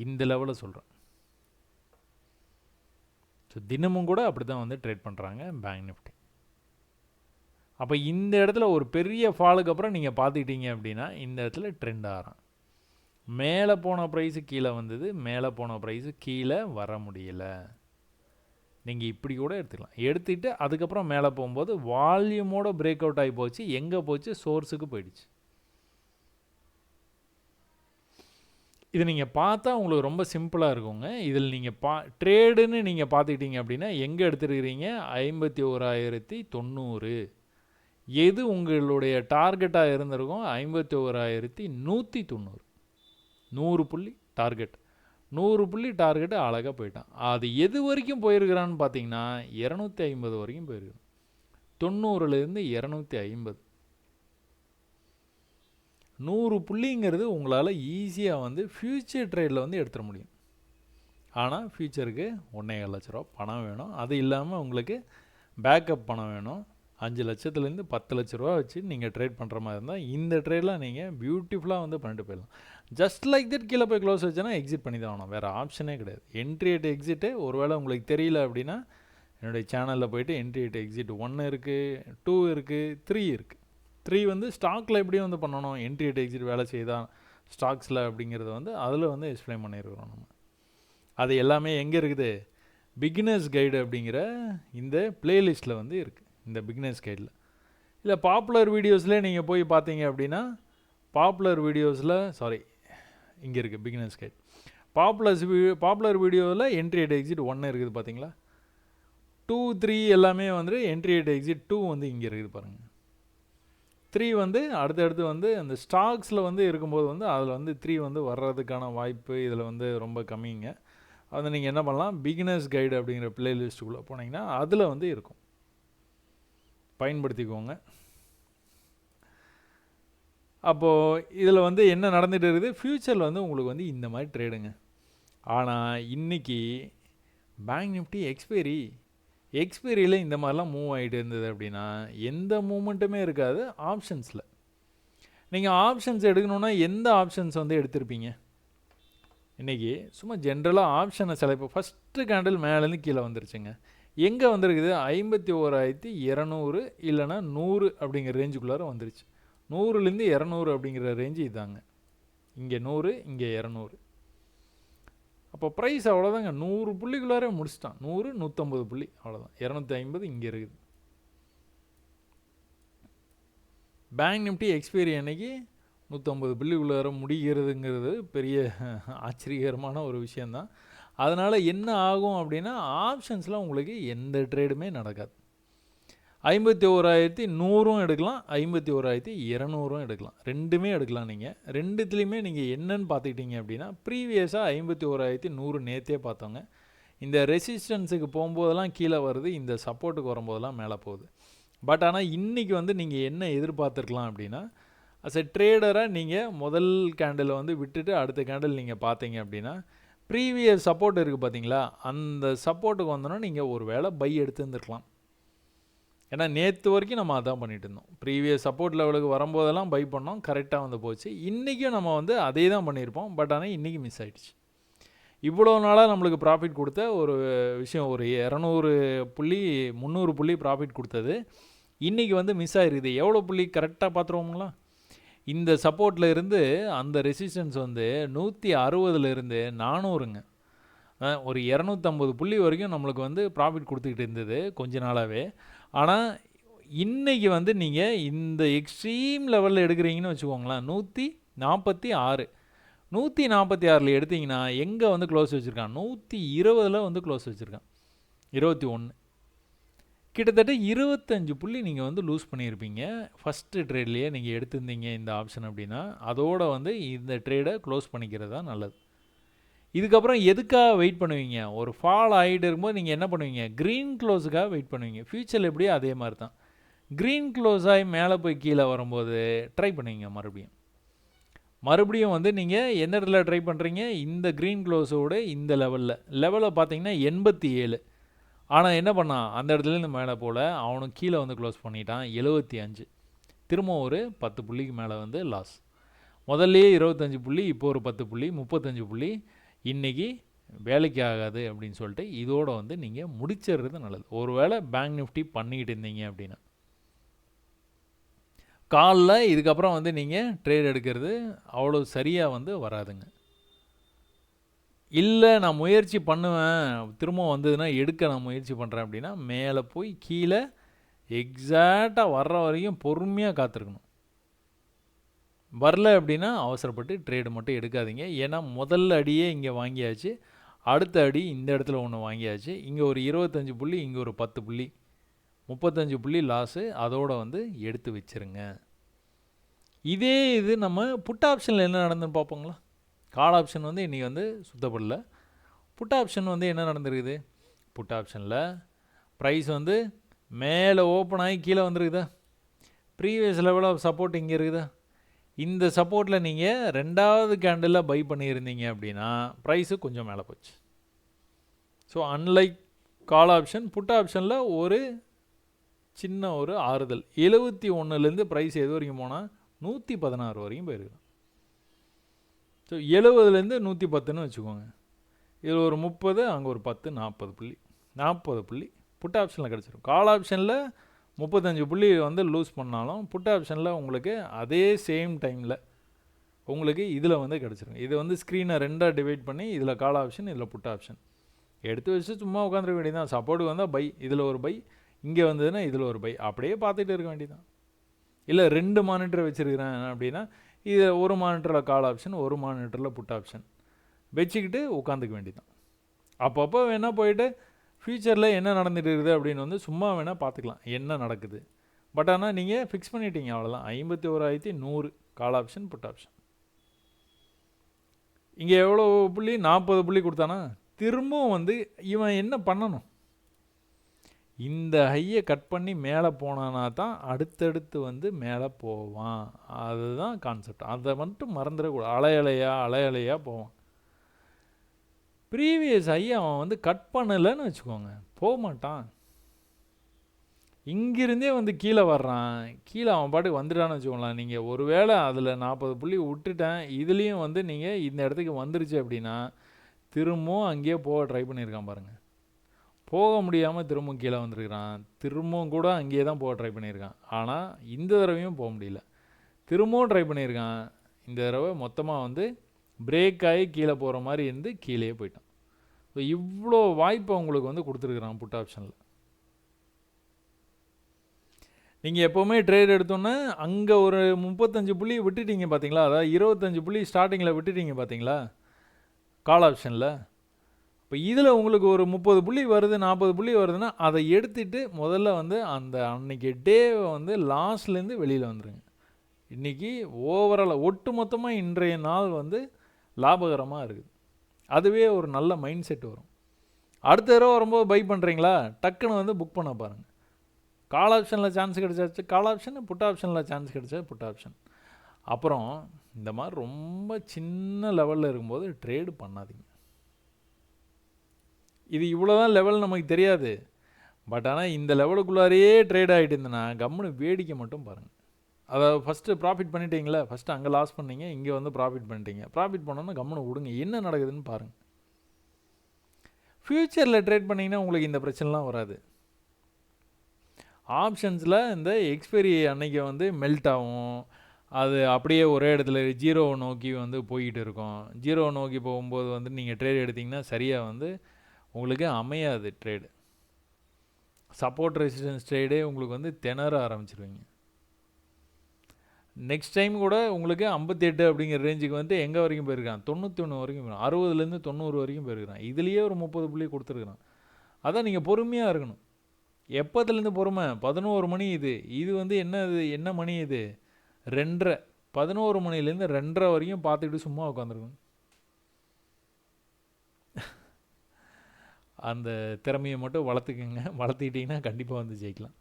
இந்த லெவலை சொல்கிறேன். ஸோ தினமும் கூட அப்படி தான் வந்து ட்ரேட் பண்ணுறாங்க பேங்க் நிஃப்டி. அப்போ இந்த இடத்துல ஒரு பெரிய ஃபாலுக்கு அப்புறம் நீங்கள் பார்த்துக்கிட்டீங்க அப்படின்னா இந்த இடத்துல ட்ரெண்ட் ஆகிறான். மேலே போன ப்ரைஸு கீழே வந்தது, மேலே போன ப்ரைஸு கீழே வர முடியலை. நீங்கள் இப்படி கூட எடுத்துக்கலாம். எடுத்துகிட்டு அதுக்கப்புறம் மேலே போகும்போது வால்யூமோட பிரேக் அவுட் ஆகி போச்சு. எங்கே போச்சு? சோர்ஸுக்கு போயிடுச்சு. இது நீங்கள் பார்த்தா உங்களுக்கு ரொம்ப சிம்பிளாக இருக்குங்க. இதில் நீங்கள் ட்ரேடுன்னு நீங்கள் பார்த்துக்கிட்டீங்க அப்படின்னா எங்கே எடுத்துருக்கிறீங்க? 51,090. எது உங்களுடைய டார்கெட்டாக இருந்திருக்கும்? 51,190. 100 புள்ளி டார்கெட். 100 புள்ளி டார்கெட்டு அழகாக போயிட்டான். அது எது வரைக்கும் போயிருக்கிறான்னு பார்த்தீங்கன்னா 250 வரைக்கும் போயிருக்கான். 90லேருந்து 250. 100 புள்ளிங்கிறது உங்களால் ஈஸியாக வந்து ஃப்யூச்சர் ட்ரேடில் வந்து எடுத்துட முடியும். ஆனால் ஃப்யூச்சருக்கு 1,4 லட்ச ரூபா பணம் வேணும். அது இல்லாமல் உங்களுக்கு பேக்கப் பணம் வேணும். 5 லட்சத்துலேருந்து 10 லட்ச ரூபா வச்சு நீங்கள் ட்ரேட் பண்ணுற மாதிரி இருந்தால் இந்த ட்ரேட்லாம் நீங்கள் பியூட்டிஃபுல்லாக வந்து பண்ணிட்டு போயிடலாம். ஜஸ்ட் லைக் தட் கீழே போய் க்ளோஸ் வச்சோன்னா எக்ஸிட் பண்ணி தான் ஆகணும். வேறு ஆப்ஷனே கிடையாது. என்ட்ரி எட் எக்ஸிட்டு ஒருவேளை உங்களுக்கு தெரியல அப்படின்னா என்னுடைய சேனலில் போய்ட்டு என்ட்ரி எட் எக்ஸிட் 1 இருக்குது, 2 இருக்குது, 3 இருக்குது. 3 வந்து ஸ்டாக்கில் எப்படி வந்து பண்ணணும், என்ட்ரி எட் எக்ஸிட் வேலை செய்தான் ஸ்டாக்ஸில் அப்படிங்கிறத வந்து அதில் வந்து எக்ஸ்பிளைன் பண்ணியிருக்கிறோம் நம்ம. அது எல்லாமே எங்கே இருக்குது? பிகினர்ஸ் கைடு அப்படிங்கிற இந்த பிளேலிஸ்ட்டில் வந்து இருக்குது. இந்த பிகினர்ஸ் கைடில் இல்லை பாப்புலர் வீடியோஸில் நீங்கள் போய் பார்த்தீங்க அப்படின்னா பாப்புலர் வீடியோஸில் இங்கே இருக்குது பிகினர்ஸ் கைட். பாப்புலர் வீடியோவில் என்ட்ரி எட் எக்ஸிட் 1 இருக்குது பார்த்தீங்களா? 2, 3 எல்லாமே வந்து என்ட்ரி எட் எக்ஸிட் 2 வந்து இங்கே இருக்குது பாருங்கள். 3 வந்து அடுத்தடுத்து வந்து அந்த ஸ்டாக்ஸில் வந்து இருக்கும்போது வந்து அதில் வந்து 3 வந்து வர்றதுக்கான வாய்ப்பு இதில் வந்து ரொம்ப கம்மிங்க. அதை நீங்கள் என்ன பண்ணலாம், பிகினர்ஸ் கைடு அப்படிங்கிற பிளேலிஸ்ட்டுக்குள்ளே போனீங்கன்னா அதில் வந்து இருக்கும், பயன்படுத்திக்கோங்க. அப்போது இதில் வந்து என்ன நடந்துகிட்டு இருக்குது, ஃப்யூச்சரில் வந்து உங்களுக்கு வந்து இந்த மாதிரி ட்ரேடுங்க. ஆனால் இன்றைக்கி பேங்க் நிஃப்டி எக்ஸ்பைரியில் இந்த மாதிரிலாம் மூவ் ஆகிட்டு இருந்தது அப்படின்னா எந்த மூமெண்ட்டுமே இருக்காது ஆப்ஷன்ஸில். நீங்கள் ஆப்ஷன்ஸ் எடுக்கணுன்னா எந்த ஆப்ஷன்ஸ் வந்து எடுத்திருப்பீங்க? இன்றைக்கி சும்மா ஜென்ரலாக ஆப்ஷனை இப்போ ஃபஸ்ட்டு கேண்டில் மேலேருந்து கீழே வந்துருச்சுங்க. எங்கே வந்திருக்குது? 51,200 இல்லைனா 100 அப்படிங்கிற ரேஞ்சுக்குள்ளார வந்துருச்சு. 100லேருந்து 200 அப்படிங்கிற ரேஞ்சு இதாங்க. இங்கே 100, இங்கே 200. அப்போ ப்ரைஸ் அவ்வளோதாங்க. 100 புள்ளிக்குள்ளார முடிச்சிட்டான். 100, 150 புள்ளி அவ்வளோதான். 250 இங்கே இருக்குது. பேங்க் நிஃப்டி எக்ஸ்பைரி அன்னைக்கு 150 புள்ளிக்குள்ளார முடிகிறதுங்கிறது பெரிய ஆச்சரியகரமான ஒரு விஷயந்தான். அதனால் என்ன ஆகும் அப்படின்னா ஆப்ஷன்ஸில் உங்களுக்கு எந்த ட்ரேடுமே நடக்காது. 51,100 எடுக்கலாம், 51,200 எடுக்கலாம், ரெண்டுமே எடுக்கலாம். நீங்கள் ரெண்டுத்துலேயுமே நீங்கள் என்னன்னு பார்த்துக்கிட்டீங்க அப்படின்னா ப்ரீவியஸாக 51,100 நேற்றே பார்த்தோங்க. இந்த ரெசிஸ்டன்ஸுக்கு போகும்போதெல்லாம் கீழே வருது, இந்த சப்போர்ட்டுக்கு வரும்போதெல்லாம் மேலே போகுது. பட் ஆனால் இன்றைக்கி வந்து நீங்கள் என்ன எதிர்பார்த்துருக்கலாம் அப்படின்னா அஸ் எ ட்ரேடராக நீங்கள் முதல் கேண்டில் வந்து விட்டுட்டு அடுத்த கேண்டில் நீங்கள் பார்த்தீங்க அப்படின்னா ப்ரீவியஸ் சப்போர்ட் இருக்குது பார்த்தீங்களா, அந்த சப்போர்ட்டுக்கு வந்தோன்னா நீங்கள் ஒரு வேளை பை எடுத்துருந்துருக்கலாம். ஏன்னா நேற்று வரைக்கும் நம்ம அதான் பண்ணிகிட்டு இருந்தோம். ப்ரீவியஸ் சப்போர்ட் லெவலுக்கு வரும்போதெல்லாம் பை பண்ணோம், கரெக்டாக வந்து போச்சு. இன்றைக்கும் நம்ம வந்து அதே தான் பண்ணியிருப்போம். பட் ஆனால் இன்றைக்கி மிஸ் ஆகிடுச்சு. இவ்வளோ நாளாக நம்மளுக்கு ப்ராஃபிட் கொடுத்த ஒரு விஷயம், ஒரு 200 புள்ளி 300 புள்ளி ப்ராஃபிட் கொடுத்தது இன்றைக்கி வந்து மிஸ் ஆகிருக்குது. எவ்வளோ புள்ளி கரெக்டாக பார்த்துருவோங்களா? இந்த சப்போர்ட்டில் இருந்து அந்த ரெசிஸ்டன்ஸ் வந்து 160லேருந்து 400ங்க. ஒரு 250 புள்ளி வரைக்கும் நம்மளுக்கு வந்து ப்ராஃபிட் கொடுத்துக்கிட்டு இருந்தது கொஞ்ச நாளாகவே. ஆனால் இன்றைக்கி வந்து நீங்கள் இந்த எக்ஸ்ட்ரீம் லெவலில் எடுக்கிறீங்கன்னு வச்சுக்கோங்களேன், 146 146 எடுத்திங்கன்னா எங்கே வந்து க்ளோஸ் வச்சுருக்கான்? 120 வந்து க்ளோஸ் வச்சுருக்கான். 21 கிட்டத்தட்ட 25 புள்ளி நீங்கள் வந்து லூஸ் பண்ணியிருப்பீங்க ஃபஸ்ட்டு ட்ரேட்லேயே நீங்கள் எடுத்திருந்தீங்க இந்த ஆப்ஷன் அப்படின்னா. அதோடு வந்து இந்த ட்ரேடை க்ளோஸ் பண்ணிக்கிறது தான் நல்லது. இதுக்கப்புறம் எதுக்காக வெயிட் பண்ணுவீங்க? ஒரு ஃபால் ஆகிட்டு இருக்கும்போது நீங்கள் என்ன பண்ணுவீங்க? க்ரீன் க்ளோஸுக்காக வெயிட் பண்ணுவீங்க. ஃப்யூச்சரில் எப்படியோ அதே மாதிரி தான். க்ரீன் க்ளோஸ் ஆகி மேலே போய் கீழே வரும்போது ட்ரை பண்ணுவீங்க மறுபடியும். மறுபடியும் வந்து நீங்கள் எந்த இடத்துல ட்ரை பண்ணுறீங்க, இந்த க்ரீன் க்ளோஸோட இந்த லெவலில் பார்த்தீங்கன்னா 87. ஆனால் என்ன பண்ணான், அந்த இடத்துலேருந்து மேலே போல் அவனுக்கு கீழே வந்து க்ளோஸ் பண்ணிட்டான் 75. திரும்ப ஒரு 10 புள்ளிக்கு மேலே வந்து லாஸ். முதல்லையே 25 புள்ளி, இப்போ ஒரு 10 புள்ளி, 35 புள்ளி. இன்றைக்கி வேலைக்கு ஆகாது அப்படின்னு சொல்லிட்டு இதோட வந்து நீங்கள் முடிச்சிடுறது நல்லது. ஒருவேளை பேங்க் நிஃப்டி பண்ணிக்கிட்டு இருந்தீங்க அப்படின்னா காலில் இதுக்கப்புறம் வந்து நீங்கள் ட்ரேட் எடுக்கிறது அவ்வளோ சரியாக வந்து வராதுங்க. இல்லை நான் முயற்சி பண்ணுவேன், திரும்ப வந்ததுன்னா எடுக்க நான் முயற்சி பண்ணுறேன் அப்படின்னா மேலே போய் கீழே எக்ஸாக்டாக வர்ற வரைக்கும் பொறுமையாக காத்திருக்கணும். வரல அப்படின்னா அவசரப்பட்டு ட்ரேடு மட்டும் எடுக்காதீங்க. ஏன்னா முதல்ல அடியே இங்கே வாங்கியாச்சு, அடுத்த அடி இந்த இடத்துல ஒன்று வாங்கியாச்சு. இங்கே ஒரு 25 புள்ளி, இங்கே ஒரு 10 புள்ளி, 35 புள்ளி லாஸு. அதோடு வந்து எடுத்து வச்சுருங்க. இதே இது நம்ம புட் ஆப்ஷனில் என்ன நடந்துன்னு பார்ப்போங்களா. கால் ஆப்ஷன் வந்து இன்றைக்கி வந்து சுத்தப்படல. புட் ஆப்ஷன் வந்து என்ன நடந்துருக்குது, புட் ஆப்ஷனில் ப்ரைஸ் வந்து மேலே ஓப்பன் ஆகி கீழே வந்துருக்குதா, ப்ரீவியஸ் லெவல் ஆஃப் சப்போர்ட் இங்கே இருக்குதா. இந்த சப்போர்ட்டில் நீங்கள் 2வது கேண்டிலில் பை பண்ணியிருந்தீங்க அப்படின்னா ப்ரைஸு கொஞ்சம் மேலே போச்சு. So unlike call option, put ஆப்ஷனில் ஒரு சின்ன ஒரு ஆறுதல். 71லேருந்து ப்ரைஸ் எது வரைக்கும் போனால் 116 வரைக்கும் போயிருக்கலாம். ஸோ 70லேருந்து 110ன்னு வச்சுக்கோங்க. இதில் ஒரு 30, அங்கே ஒரு 10, 40 புள்ளி புட் ஆப்ஷனில் கிடச்சிரும். கால் ஆப்ஷனில் 35 புள்ளி வந்து லூஸ் பண்ணாலும் புட் ஆப்ஷனில் உங்களுக்கு அதே சேம் டைமில் உங்களுக்கு இதில் வந்து கிடச்சிரும். இது வந்து ஸ்க்ரீனை 2ஆக டிவைட் பண்ணி இதில் கால் ஆப்ஷன், இதில் புட் ஆப்ஷன் எடுத்து வச்சு சும்மா உட்காந்துருக்க வேண்டியதான். சப்போர்ட் வந்தால் பை, இதில் ஒரு பை, இங்கே வந்ததுன்னா இதில் ஒரு பை, அப்படியே பார்த்துட்டு இருக்க வேண்டியதான். இல்லை 2 மானிட்டர் வச்சுருக்கிறேன் அப்படின்னா இது ஒரு மானிட்டரில் கால் ஆப்ஷன், ஒரு மானிட்டரில் புட் ஆப்ஷன் வச்சுக்கிட்டு உட்காந்துக்க வேண்டியதான். அப்பப்போ வேணால் போயிட்டு ஃப்யூச்சரில் என்ன நடந்துட்டு இருக்குது அப்படின்னு வந்து சும்மா வேணால் பார்த்துக்கலாம் என்ன நடக்குது. பட் ஆனால் நீங்கள் ஃபிக்ஸ் பண்ணிட்டீங்க, அவ்வளோதான். 51,100 கால் ஆப்ஷன், புட் ஆப்ஷன். இங்கே எவ்வளோ புள்ளி, 40 புள்ளி கொடுத்தானா, திரும்பவும் வந்து இவன் என்ன பண்ணணும், இந்த ஹையை கட் பண்ணி மேலே போனானா தான் அடுத்தடுத்து வந்து மேலே போவான். அதுதான் கான்செப்ட். அதை மட்டும் மறந்துடக்கூடாது. அலையலையாக போவான். ப்ரீவியஸ் ஹையை அவன் வந்து கட் பண்ணலைன்னு வச்சுக்கோங்க, போக மாட்டான். இங்கிருந்தே வந்து கீழே வர்றான், கீழே அவன் பாட்டுக்கு வந்துட்டான்னு வச்சுக்கோங்களேன். நீங்கள் ஒரு வேளை அதில் 40 புள்ளி விட்டுட்டேன், இதுலேயும் வந்து நீங்கள் இந்த இடத்துக்கு வந்துருச்சு அப்படின்னா திரும்பவும் அங்கேயே போக ட்ரை பண்ணியிருக்கான் பாருங்கள். போக முடியாமல் திரும்பவும் கீழே வந்துருக்கிறான். திரும்பவும் கூட அங்கேயே தான் போக ட்ரை பண்ணியிருக்கான். ஆனால் இந்த தடவையும் போக முடியல. திரும்பவும் ட்ரை பண்ணியிருக்கான். இந்த தடவை மொத்தமாக வந்து பிரேக் ஆகி கீழே போகிற மாதிரி இருந்து கீழே போயிட்டான். ஸோ இவ்வளோ வாய்ப்பை உங்களுக்கு வந்து கொடுத்துருக்குறான் புட் ஆப்ஷனில். நீங்கள் எப்போவுமே ட்ரேட் எடுத்தோன்னே அங்கே ஒரு 35 புள்ளி விட்டுட்டீங்க பார்த்தீங்களா, அதாவது 25 புள்ளி ஸ்டார்டிங்கில் விட்டுட்டீங்க பார்த்தீங்களா கால் ஆப்ஷனில். இப்போ இதில் உங்களுக்கு ஒரு 30 புள்ளி வருது, 40 புள்ளி வருதுன்னா அதை எடுத்துகிட்டு முதல்ல வந்து அந்த அன்றைக்கி டேவை வந்து லாஸ்ட்லேருந்து வெளியில் வந்துடுங்க. இன்றைக்கி ஓவரால் ஒட்டு மொத்தமாக இன்றைய நாள் வந்து லாபகரமாக இருக்குது. அதுவே ஒரு நல்ல மைண்ட் செட் வரும். அடுத்த தடவை வரும்போது பை பண்ணுறீங்களா, டக்குன்னு வந்து புக் பண்ண பாருங்கள். கால் ஆப்ஷனில் சான்ஸ் கிடைச்சாச்சு கால் ஆப்ஷன், புட் ஆப்ஷனில் சான்ஸ் கிடைச்சா புட் ஆப்ஷன். அப்புறம் இந்த மாதிரி ரொம்ப சின்ன லெவலில் இருக்கும்போது ட்ரேடு பண்ணாதீங்க. இது இவ்வளோதான் லெவல் நமக்கு தெரியாது. பட் ஆனால் இந்த லெவலுக்குள்ளாரையே ட்ரேட் ஆகிட்டு இருந்தேன்னா கம்முன்னு வேடிக்கை மட்டும் பாருங்கள். அதாவது ஃபஸ்ட்டு ப்ராஃபிட் பண்ணிட்டீங்களா, ஃபஸ்ட்டு அங்கே லாஸ் பண்ணீங்க, இங்கே வந்து ப்ராஃபிட் பண்ணிட்டீங்க. ப்ராஃபிட் பண்ணோன்னா கம்முன்னு விடுங்க, என்ன நடக்குதுன்னு பாருங்கள். ஃப்யூச்சரில் ட்ரேட் பண்ணிங்கன்னா உங்களுக்கு இந்த பிரச்சனைலாம் வராது. ஆப்ஷன்ஸில் இந்த எக்ஸ்பைரி அன்னைக்கு வந்து மெல்ட் ஆகும், அது அப்படியே ஒரே இடத்துல ஜீரோவை நோக்கி வந்து போய்கிட்டு இருக்கும். ஜீரோவை நோக்கி போகும்போது வந்து நீங்கள் ட்ரேட் எடுத்திங்கன்னா சரியாக வந்து உங்களுக்கு அமையாது ட்ரேடு. சப்போர்ட் ரெசிஸ்டன்ஸ் ட்ரேடே உங்களுக்கு வந்து திணற ஆரம்பிச்சிருவீங்க. நெக்ஸ்ட் டைம் கூட உங்களுக்கு 58 அப்படிங்கிற ரேஞ்சுக்கு வந்து எங்கே வரைக்கும் போயிருக்கான், 91 வரைக்கும் போயிருக்கான், 60லேருந்து 90 வரைக்கும் போயிருக்கான். இதுலேயே ஒரு 30 புள்ளி கொடுத்துருக்குறான். அதான் நீங்கள் பொறுமையாக இருக்கணும். எப்போத்துலேருந்து பொறுமை, 11 மணி இது வந்து என்ன மணி இது, 2:30, 11 மணிலேருந்து 2:30 வரைக்கும் பார்த்துக்கிட்டு சும்மா உட்காந்துருக்கணும். அந்த திறமையை மட்டும் வளர்த்துக்கிட்டிங்கன்னா கண்டிப்பாக வந்து ஜெயிக்கலாம்.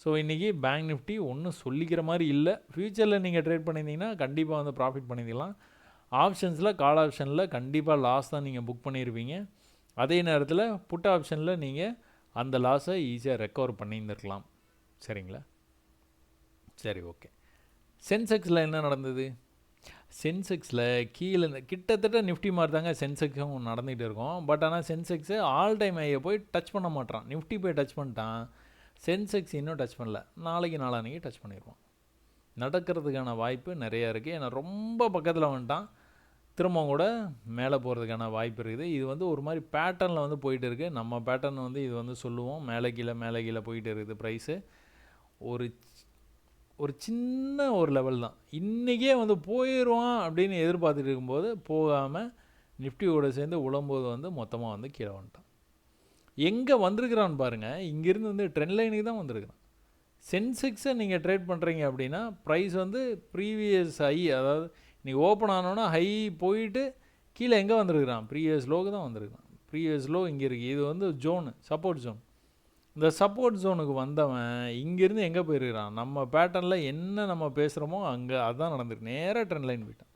ஸோ இன்றைக்கி பேங்க் நிஃப்டி ஒன்றும் சொல்லிக்கிற மாதிரி இல்லை. ஃப்யூச்சரில் நீங்கள் ட்ரேட் பண்ணியிருந்தீங்கன்னா கண்டிப்பாக வந்து ப்ராஃபிட் பண்ணிக்கலாம். ஆப்ஷன்ஸில் கால் ஆப்ஷனில் கண்டிப்பாக லாஸ் தான் நீங்கள் புக் பண்ணியிருப்பீங்க. அதே நேரத்தில் புட் ஆப்ஷனில் நீங்கள் அந்த லாஸை ஈஸியாக ரெக்கவர் பண்ணியிருந்துருக்கலாம். சரிங்களா? சரி, ஓகே. சென்செக்ஸில் என்ன நடந்தது? சென்செக்ஸில் கீழே கிட்டத்தட்ட நிஃப்டி மாதிரி தாங்க சென்செக்ஸும் நடந்துகிட்டு இருக்கும். பட் ஆனால் சென்செக்ஸு ஆல் டைம் ஹையை போய் டச் பண்ண மாட்டான். நிஃப்டி போய் டச் பண்ணிட்டான், சென்செக்ஸ் இன்னும் டச் பண்ணல. நாளைக்கு நாளான்னைக்கு டச் பண்ணிடுவான். நடக்கிறதுக்கான வாய்ப்பு நிறையா இருக்குது. ஏன்னா ரொம்ப பக்கத்தில் வந்துட்டான். திரும்ப கூட மேலே போகிறதுக்கான வாய்ப்பு இருக்குது. இது வந்து ஒரு மாதிரி பேட்டர்னில் வந்து போயிட்டு இருக்குது. நம்ம பேட்டர்ன் வந்து இது வந்து சொல்லுவோம், மேலே கீழே போயிட்டு இருக்குது ப்ரைஸு. ஒரு சின்ன ஒரு லெவல் தான். இன்றைக்கே வந்து போயிடுவான் அப்படின்னு எதிர்பார்த்துட்டு இருக்கும்போது போகாமல் நிஃப்டியோடு சேர்ந்து உழம்போது வந்து மொத்தமாக வந்து கீழே வந்துட்டான். எங்கே வந்திருக்கிறான்னு பாருங்கள். இங்கேருந்து வந்து ட்ரெண்ட் லைனுக்கு தான் வந்திருக்கிறான். சென்செக்ஸை நீங்கள் ட்ரேட் பண்ணுறீங்க அப்படின்னா ப்ரைஸ் வந்து ப்ரீவியஸ் ஹை, அதாவது நீங்கள் ஓப்பன் ஆனோன்னா ஹை போயிட்டு கீழே எங்கே வந்திருக்கிறான்? ப்ரீவியஸ் லோக்கு தான் வந்திருக்கிறான். ப்ரீவியஸ் லோ இங்கே இருக்குது. இது வந்து ஜோனு, சப்போர்ட் ஜோன். இந்த சப்போர்ட் ஜோனுக்கு வந்தவன் இங்கேருந்து எங்கே போயிருக்கிறான்? நம்ம பேட்டர்னில் என்ன நம்ம பேசுகிறோமோ அங்கே அதுதான் நடந்திருக்கு. நேராக ட்ரெண்ட் லைன் போயிட்டான்.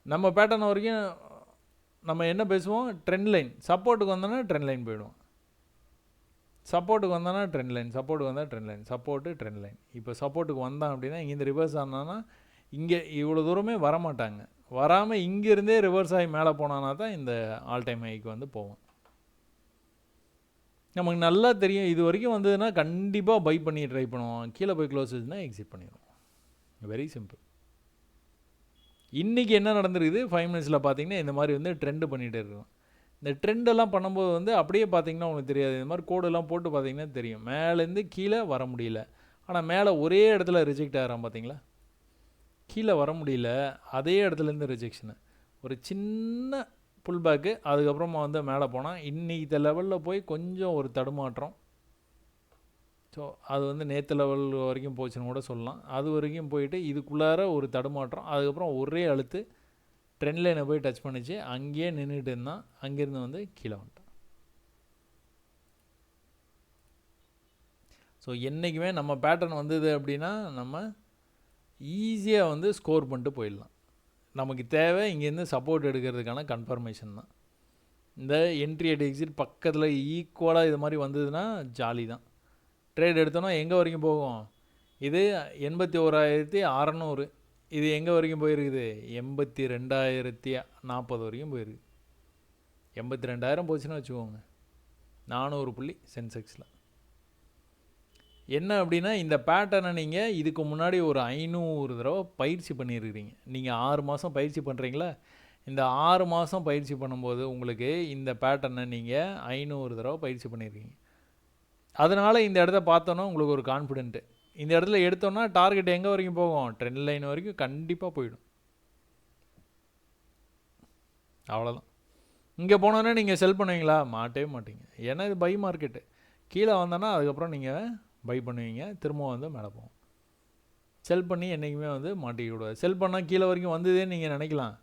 நம்ம பேட்டர்ன் வரைக்கும் நம்ம என்ன பேசுவோம்? Trend line. சப்போர்ட்டுக்கு வந்தோன்னா ட்ரெண்ட் லைன் போயிடுவோம். சப்போர்ட்டுக்கு வந்தானா ட்ரெண்ட் லைன், சப்போர்ட்டுக்கு வந்தால் trend line, support trend line. இப்போ சப்போர்ட்டுக்கு வந்தான் அப்படின்னா இங்கேருந்து ரிவர்ஸ் ஆனானா இங்கே இவ்வளோ தூரமே வரமாட்டாங்க. வராமல் இங்கேருந்தே ரிவர்ஸ் ஆகி மேலே போனானா தான் இந்த ஆல் டைம் ஹைக்கு வந்து போவோம். நமக்கு நல்லா தெரியும். இது வரைக்கும் வந்ததுன்னா கண்டிப்பாக பை பண்ணி ட்ரை பண்ணுவோம். கீழே போய் க்ளோஸ் ஆச்சுன்னா எக்ஸிட் பண்ணிடுவோம். Very simple. இன்றைக்கி என்ன நடந்திருக்குது? 5 மினிட்ஸில் பார்த்தீங்கன்னா இந்த மாதிரி வந்து ட்ரெண்டு பண்ணிகிட்டே இருக்கும். இந்த ட்ரெண்டெல்லாம் பண்ணும்போது வந்து அப்படியே பார்த்தீங்கன்னா உங்களுக்கு தெரியாது. இந்த மாதிரி கோடெல்லாம் போட்டு பார்த்தீங்கன்னா தெரியும். மேலேருந்து கீழே வர முடியல. ஆனால் மேலே ஒரே இடத்துல ரிஜெக்ட் ஆகிறான் பார்த்தீங்களா? கீழே வர முடியல, அதே இடத்துலேருந்து ரிஜெக்ஷனு. ஒரு சின்ன புல் பேக்கு, அதுக்கப்புறமா வந்து மேலே போனால் இன்றைக்கி இந்த லெவலில் போய் கொஞ்சம் ஒரு தடுமாற்றம். ஸோ அது வந்து நேற்று லெவல் வரைக்கும் போச்சுன்னு கூட சொல்லலாம். அது வரைக்கும் போயிட்டு இதுக்குள்ளார ஒரு தடுமாற்றம், அதுக்கப்புறம் ஒரே அழுத்து ட்ரெண்ட் லைனை போய் டச் பண்ணிச்சு. அங்கேயே நின்றுட்டு இருந்தான். அங்கேருந்து வந்து கீழே வந்துட்டான். ஸோ என்றைக்குமே நம்ம பேட்டர்ன் வந்தது அப்படின்னா நம்ம ஈஸியாக வந்து ஸ்கோர் பண்ணிட்டு போயிடலாம். நமக்கு தேவை இங்கேருந்து சப்போர்ட் எடுக்கிறதுக்கான கன்ஃபர்மேஷன் தான். இந்த என்ட்ரி அட் எக்ஸிட் பக்கத்தில் ஈக்குவலாக இது மாதிரி வந்ததுன்னா ஜாலி தான். ட்ரேட் எடுத்தோன்னா எங்கே வரைக்கும் போகும்? இது 81,600. இது எங்கே வரைக்கும் போயிருக்குது? 82,040 வரைக்கும் போயிருக்கு. 82,000 போச்சுன்னா வச்சுக்கோங்க. 400 புள்ளி சென்செக்ஸில். என்ன அப்படின்னா இந்த பேட்டர்னை நீங்கள் இதுக்கு முன்னாடி ஒரு 500 தடவை பயிற்சி பண்ணியிருக்கிறீங்க. நீங்கள் 6 மாதம் பயிற்சி பண்ணுறீங்களா? இந்த 6 மாதம் பயிற்சி பண்ணும்போது உங்களுக்கு இந்த பேட்டர்னை நீங்கள் 500 தடவை பயிற்சி பண்ணியிருக்கீங்க. அதனால் இந்த இடத்த பார்த்தோன்னா உங்களுக்கு ஒரு கான்ஃபிடென்ட்டு. இந்த இடத்துல எடுத்தோன்னா டார்கெட் எங்கே வரைக்கும் போகும்? ட்ரெண்ட் லைன் வரைக்கும் கண்டிப்பாக போயிடும். அவ்வளோதான். இங்கே போனோன்னே நீங்கள் செல் பண்ணுவீங்களா? மாட்டவே மாட்டீங்க. ஏன்னா இது பை மார்க்கெட்டு. கீழே வந்தோன்னா அதுக்கப்புறம் நீங்கள் பை பண்ணுவீங்க, திரும்ப வந்து மேலே போகும். செல் பண்ணி என்றைக்குமே வந்து மாட்டிக்க கூடாது. செல் பண்ணால் கீழே வரைக்கும் வந்ததேன்னு நீங்கள் நினைக்கலாம்.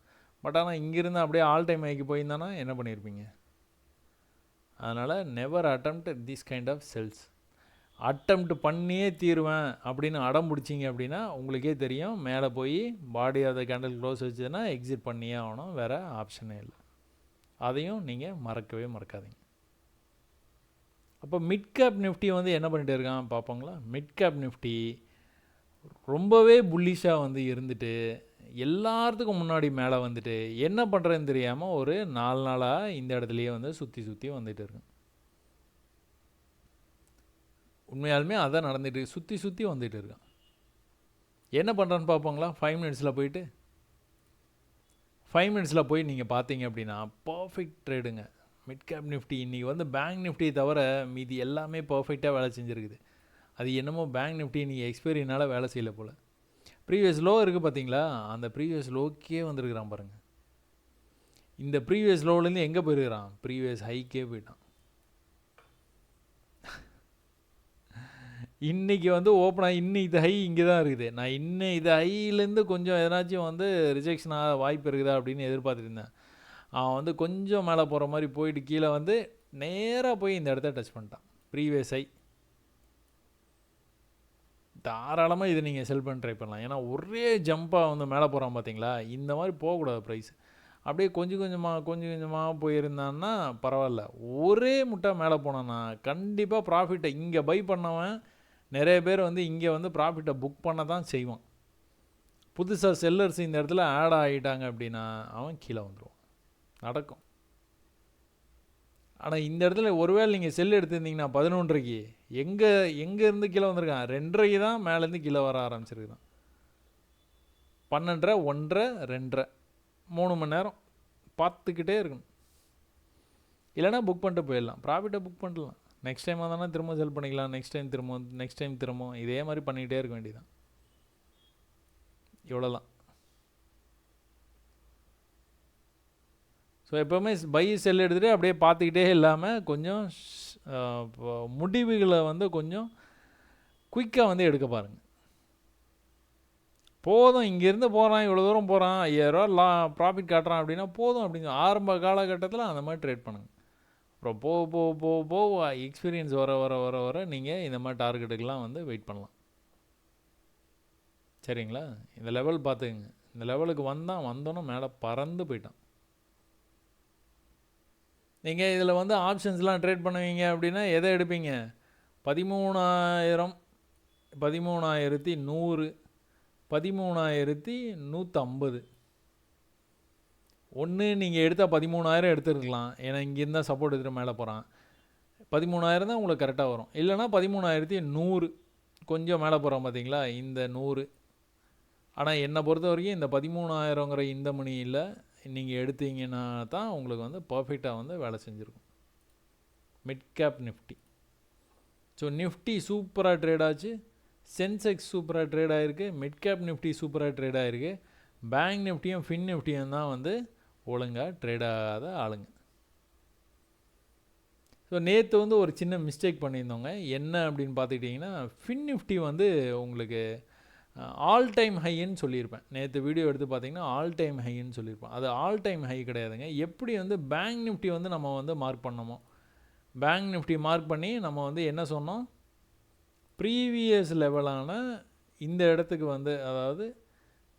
பட் ஆனால் இங்கேருந்து அப்படியே ஆல் டைம் ஹைக்கு போயிருந்தானா என்ன பண்ணியிருப்பீங்க? அதனால் never attempt this kind of cells. Attempt பண்ணியே தீருவேன் அப்படின்னு அடம் பிடிச்சிங்க அப்படின்னா உங்களுக்கே தெரியும், மேலே போய் body of the candle close வச்சதுன்னா எக்ஸிட் பண்ணியே ஆகணும், வேறு ஆப்ஷனே இல்லை. அதையும் நீங்கள் மறக்கவே மறக்காதீங்க. அப்போ மிட் கேப் நிஃப்டி வந்து என்ன பண்ணிட்டு இருக்கான் பார்ப்போங்களா? மிட் கேப் நிஃப்டி ரொம்பவே புல்லிஷாக வந்து இருந்துட்டு எல்லாத்துக்கும் முன்னாடி மேலே வந்துட்டு என்ன பண்ணுறதுன்னு தெரியாமல் ஒரு 4 நாளாக இந்த இடத்துலையே வந்து சுற்றி வந்துட்டு இருக்கு. உண்மையாலுமே அதான் நடந்துட்டு சுற்றி வந்துட்டு இருக்கான். என்ன பண்ணுறான்னு பார்ப்போங்களா? 5 மினிட்ஸில் போயிட்டு 5 மினிட்ஸில் போய் நீங்கள் பார்த்தீங்க அப்படின்னா பர்ஃபெக்ட் ட்ரேடுங்க. மிட் கேப் நிஃப்டி இன்றைக்கி வந்து பேங்க் நிஃப்டி தவிர மீதி எல்லாமே பர்ஃபெக்டாக வேலை செஞ்சுருக்குது. அது என்னமோ பேங்க் நிஃப்டி நீங்கள் எக்ஸ்பைரினால் வேலை செய்யலை போல். ப்ரீவியஸ் லோ இருக்குது பார்த்தீங்களா? அந்த ப்ரீவியஸ் லோக்கே வந்துருக்கிறான் பாருங்கள். இந்த ப்ரீவியஸ் லோவிலேருந்து எங்கே போயிருக்கிறான்? ப்ரீவியஸ் ஹைக்கே போயிட்டான். இன்றைக்கி வந்து ஓப்பனாக இது ஹை இங்கே தான் இருக்குது. நான் இது ஹையிலேருந்து கொஞ்சம் எதனாச்சும் வந்து ரிஜெக்ஷன் ஆக வாய்ப்பு இருக்குதா அப்படின்னு எதிர்பார்த்துட்டு இருந்தேன். அவன் வந்து கொஞ்சம் மேலே போகிற மாதிரி போயிட்டு கீழே வந்து நேராக போய் இந்த இடத்த டச் பண்ணிட்டான். ப்ரீவியஸ் ஹை தாராளமாக இது நீங்கள் செல் பண்ணி ட்ரை பண்ணலாம். ஏன்னா ஒரே ஜம்ப்பாக வந்து மேலே போகிறான் பார்த்தீங்களா, இந்த மாதிரி போகக்கூடாது ப்ரைஸ். அப்படியே கொஞ்சம் கொஞ்சமாக போயிருந்தான்னா பரவாயில்ல. ஒரே முட்டா மேலே போனான்னா கண்டிப்பாக ப்ராஃபிட்டை இங்கே பை பண்ணவன் நிறைய பேர் வந்து இங்கே வந்து ப்ராஃபிட்டை புக் பண்ண தான் செய்வான். புதுசாக செல்லர்ஸ் இந்த இடத்துல ஆட் ஆகிட்டாங்க அப்படின்னா அவன் கீழே வந்துடுவான், நடக்கும். ஆனால் இந்த இடத்துல ஒருவேளை நீங்கள் செல் எடுத்திருந்தீங்கன்னா 11:30 எங்கேருந்து கீழே வந்திருக்கான், 2:30 தான் மேலேருந்து கீழே வர ஆரம்பிச்சிருக்குதான். 12:30, 1:30, 2:30 3 மணி நேரம் பார்த்துக்கிட்டே இருக்கணும். இல்லைனா புக் பண்ணிட்டு போயிடலாம், ப்ராஃபிட்டை புக் பண்ணலாம். நெக்ஸ்ட் டைம் வந்தானா திரும்ப செல் பண்ணிக்கலாம், நெக்ஸ்ட் டைம் திரும்ப இதே மாதிரி பண்ணிக்கிட்டே இருக்க வேண்டியதான். இவ்வளோதான். ஸோ எப்போவுமே பை செல் எடுத்துகிட்டு அப்படியே பார்த்துக்கிட்டே இல்லாமல் கொஞ்சம் முடிவுகளை வந்து கொஞ்சம் குயிக்காக வந்து எடுக்க பாருங்கள். போதும், இங்கேருந்து போகிறான், இவ்வளோ தூரம் போகிறான், 5000 ப்ராஃபிட் காட்டுறான் அப்படின்னா போதும் அப்படின்னு ஆரம்ப காலகட்டத்தில் அந்த மாதிரி ட்ரேட் பண்ணுங்கள். அப்புறம் போக எக்ஸ்பீரியன்ஸ் வர நீங்கள் இந்த மாதிரி டார்கெட்டுக்கெலாம் வந்து வெயிட் பண்ணலாம். சரிங்களா? இந்த லெவல் பார்த்துக்குங்க. இந்த லெவலுக்கு வந்தோன்னே மேலே பறந்து போயிட்டான். நீங்கள் இதில் வந்து ஆப்ஷன்ஸ்லாம் ட்ரேட் பண்ணுவீங்க அப்படின்னா எதை எடுப்பீங்க? 13,000, 13,100, 13,150. ஒன்று நீங்கள் எடுத்தால் 13,000 எடுத்துருக்கலாம், ஏன்னா இங்கேருந்து தான் சப்போர்ட் எடுத்துகிட்டு மேலே போகிறான். 13,000 தான் உங்களுக்கு கரெக்டாக வரும். இல்லைனா 13,100 கொஞ்சம் மேலே போகிறான் பார்த்தீங்களா, இந்த 100. ஆனால் என்னை பொறுத்த வரைக்கும் இந்த 13,000ங்கிற இந்த மணியில் நீங்கள் எடுத்தீங்கன்னா தான் உங்களுக்கு வந்து பர்ஃபெக்டாக வந்து வேலை செஞ்சுருக்கும். Mid cap Nifty. So Nifty சூப்பராக ட்ரேட் ஆச்சு, சென்செக்ஸ் சூப்பராக ட்ரேட் ஆகிருக்கு, மிட் கேப் நிஃப்டி சூப்பராக ட்ரேட் ஆகிருக்கு. பேங்க் நிஃப்டியும் ஃபின் நிஃப்டியும் தான் வந்து ஒழுங்காக ட்ரேட் ஆகாத ஆளுங்க. ஸோ நேற்று வந்து ஒரு சின்ன மிஸ்டேக் பண்ணியிருந்தோங்க. என்ன அப்படின்னு பார்த்துக்கிட்டிங்கன்னா, ஃபின் நிஃப்டி வந்து உங்களுக்கு ஆல் டைம் ஹைன்னு சொல்லியிருப்பேன். நேற்று வீடியோ எடுத்து பார்த்தீங்கன்னா ஆல் டைம் ஹைன்னு சொல்லியிருப்பேன். அது ஆல் டைம் ஹை கிடையாதுங்க. எப்படி வந்து பேங்க் நிஃப்டி வந்து நம்ம வந்து மார்க் பண்ணோமோ, பேங்க் நிஃப்டி மார்க் பண்ணி நம்ம வந்து என்ன சொன்னோம், ப்ரீவியஸ் லெவலான இந்த இடத்துக்கு வந்து, அதாவது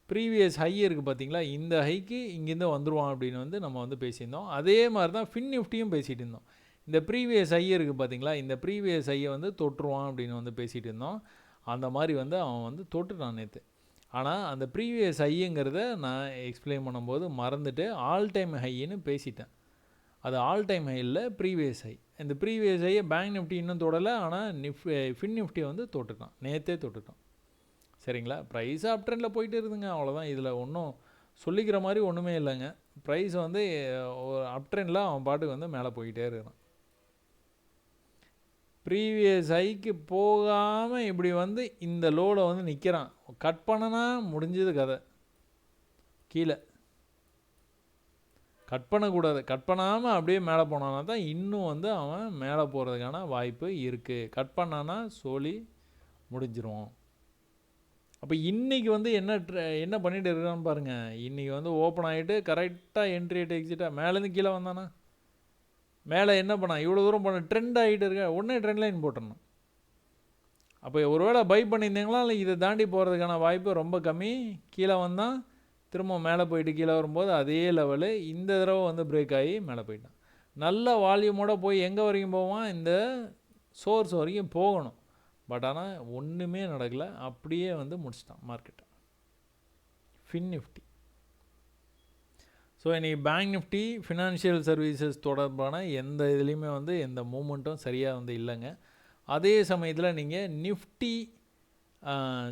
ப்ரீவியஸ் ஹை இருக்குது பார்த்தீங்களா, இந்த ஹைக்கு இங்கேருந்து வந்துடுவான் அப்படின்னு வந்து நம்ம வந்து பேசியிருந்தோம். அதே மாதிரி தான் ஃபின் நிஃப்டியும் பேசிகிட்டு இருந்தோம். இந்த ப்ரீவியஸ் ஹை இருக்குது பார்த்தீங்களா, இந்த ப்ரீவியஸ் ஹையை வந்து தொட்டுருவான் அப்படின்னு வந்து பேசிகிட்டு இருந்தோம். அந்த மாதிரி வந்து அவன் வந்து தொட்டுட்டான் நேற்று. ஆனால் அந்த ப்ரீவியஸ் ஹைங்கிறத நான் எக்ஸ்பிளைன் பண்ணும்போது மறந்துட்டு ஆல் டைம் ஹைன்னு பேசிட்டேன். அது ஆல் டைம் ஹை இல்லை, ப்ரீவியஸ் ஹை. இந்த ப்ரீவியஸ் ஹையை பேங்க் நிஃப்டி இன்னும் தொடலை, ஆனால் ஃபின் நிஃப்டி வந்து தொட்டுட்டான், நேற்றே தொட்டுட்டான். சரிங்களா? ப்ரைஸ் அப் ட்ரெண்டில் போயிட்டு இருக்குதுங்க, அவ்வளோதான். இதில் ஒன்றும் சொல்லிக்கிற மாதிரி ஒன்றுமே இல்லைங்க. ப்ரைஸ் வந்து அப் ட்ரெண்டில் அவன் பாட்டுக்கு வந்து மேலே போயிட்டே இருக்கிறான். ப்ரீவியஸ் ஹைக்கு போகாமல் இப்படி வந்து இந்த லோவில் வந்து நிற்கிறான். கட் பண்ணனா முடிஞ்சது கதை. கீழே கட் பண்ணக்கூடாது. கட் பண்ணாமல் அப்படியே மேலே போனான்னா தான் இன்னும் வந்து அவன் மேலே போகிறதுக்கான வாய்ப்பு இருக்குது. கட் பண்ணான்னா சோலி முடிஞ்சிரும். அப்போ இன்றைக்கி வந்து என்ன பண்ணிகிட்டு இருக்கான்னு பாருங்கள். இன்றைக்கி வந்து ஓப்பன் ஆகிட்டு கரெக்டாக என்ட்ரி ஆகிட்டு எக்ஸிட்டாக மேலேருந்து கீழே வந்தானா, மேலே என்ன பண்ணா, இவ்வளோ தூரம் பண்ண ட்ரெண்ட் ஆகிட்டு இருக்க, உடனே ட்ரெண்ட் லைன் போட்டுடணும். அப்போ ஒருவேளை பை பண்ணியிருந்தீங்களா, இல்லை இதை தாண்டி போகிறதுக்கான வாய்ப்பு ரொம்ப கம்மி. கீழே வந்தால் திரும்ப மேலே போயிட்டு கீழே வரும்போது அதே லெவலு இந்த தடவை வந்து பிரேக் ஆகி மேலே போயிட்டான். நல்ல வால்யூமோடு போய் எங்கே வரைக்கும் போவான், இந்த சோர்ஸ் வரைக்கும் போகணும். பட் ஆனால் ஒன்றுமே நடக்கலை, அப்படியே வந்து முடிச்சிட்டான் மார்க்கெட்டை. Fin Nifty. ஸோ இன்றைக்கி பேங்க் நிஃப்டி, ஃபினான்ஷியல் சர்வீசஸ் தொடர்பான எந்த இதுலேயுமே வந்து எந்த மூமெண்ட்டும் சரியாக வந்து இல்லைங்க. அதே சமயத்தில் நீங்கள் நிஃப்டி,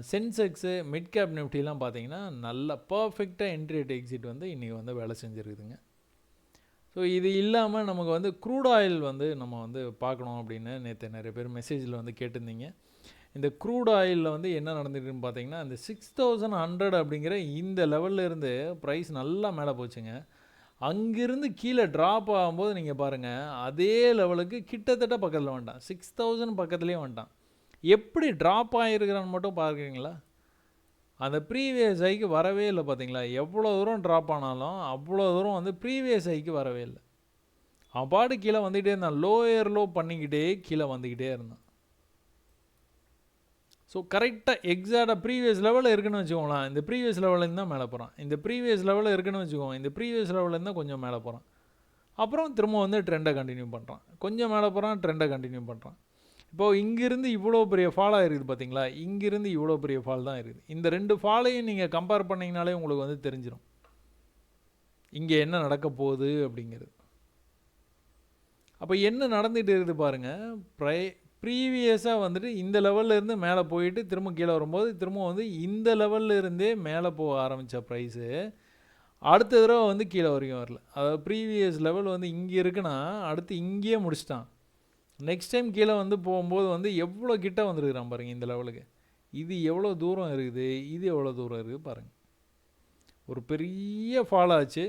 சென்செக்ஸு, மிட் கேப் நிஃப்டிலாம் பார்த்தீங்கன்னா நல்ல பர்ஃபெக்டாக என்ட்ரி அட் எக்ஸிட் வந்து இன்றைக்கி வந்து வேலை செஞ்சுருக்குதுங்க. ஸோ இது இல்லாமல் நமக்கு வந்து க்ரூட் ஆயில் வந்து நம்ம வந்து பார்க்கணும் அப்படின்னு நேற்று நிறைய பேர் மெசேஜில் வந்து கேட்டிருந்தீங்க. இந்த க்ரூட் ஆயிலில் வந்து என்ன நடந்துட்டுன்னு பார்த்தீங்கன்னா, இந்த 6100 அப்படிங்கிற இந்த லெவலில் இருந்து ப்ரைஸ் நல்லா மேலே போச்சுங்க. அங்கேருந்து கீழே ட்ராப் ஆகும்போது நீங்கள் பாருங்கள், அதே லெவலுக்கு கிட்டத்தட்ட பக்கத்தில் வந்துட்டான், 6000 பக்கத்துலேயே வந்துட்டான். எப்படி ட்ராப் ஆகிருக்கிறான்னு மட்டும் பார்க்குறீங்களா? அந்த ப்ரீவியஸ் ஹைக்கு வரவே இல்லை பார்த்தீங்களா? எவ்வளோ தூரம் ட்ராப் ஆனாலும் அவ்வளோ தூரம் வந்து ப்ரீவியஸ் ஹைக்கு வரவே இல்லை. அவன் பாட்டு கீழே வந்துக்கிட்டே இருந்தான், லோயர் லோ பண்ணிக்கிட்டே கீழே வந்துக்கிட்டே இருந்தான். ஸோ கரெக்டாக எக்ஸாக்டாக ப்ரீவியஸ் லெவலில் இருக்குன்னு வச்சுக்கோங்களேன். இந்த ப்ரீவியஸ் லெவலேருந்து தான் மேலே போகிறான். இந்த ப்ரீவியஸ் லெவலில் இருக்குன்னு வச்சுக்கோங்க, இந்த ப்ரீவியஸ் லெவலேருந்து தான் கொஞ்சம் மேலே போகிறான். அப்புறம் திரும்ப வந்து ட்ரெண்டை கண்டினியூ பண்ணுறான். கொஞ்சம் மேலே போகிறான், ட்ரெண்டை கண்டினியூ பண்ணுறான். இப்போது இங்கேருந்து இவ்வளோ பெரிய ஃபாலாக இருக்குது பார்த்தீங்களா, இங்கேருந்து இவ்வளோ பெரிய ஃபால் தான் இருக்குது. இந்த 2 ஃபாலையும் நீங்கள் கம்பேர் பண்ணிங்கனாலே உங்களுக்கு வந்து தெரிஞ்சிடும் இங்கே என்ன நடக்க போகுது அப்படிங்கிறது. அப்போ என்ன நடந்துகிட்டு இருக்குது பாருங்கள். ப்ரீவியஸாக வந்துட்டு இந்த லெவல்லேருந்து மேலே போயிட்டு திரும்ப கீழே வரும்போது திரும்ப வந்து இந்த லெவலில் இருந்தே மேலே போக ஆரம்பித்த ப்ரைஸு அடுத்த தடவை வந்து கீழே வரைக்கும் வரல. அதாவது ப்ரீவியஸ் லெவல் வந்து இங்கே இருக்குன்னா அடுத்து இங்கேயே முடிச்சிட்டான். நெக்ஸ்ட் டைம் கீழே வந்து போகும்போது வந்து எவ்வளோ கிட்ட வந்துருக்குறான் பாருங்கள் இந்த லெவலுக்கு. இது எவ்வளோ தூரம் இருக்குது, இது எவ்வளோ தூரம் இருக்குது பாருங்கள். ஒரு பெரிய ஃபால் ஆச்சு,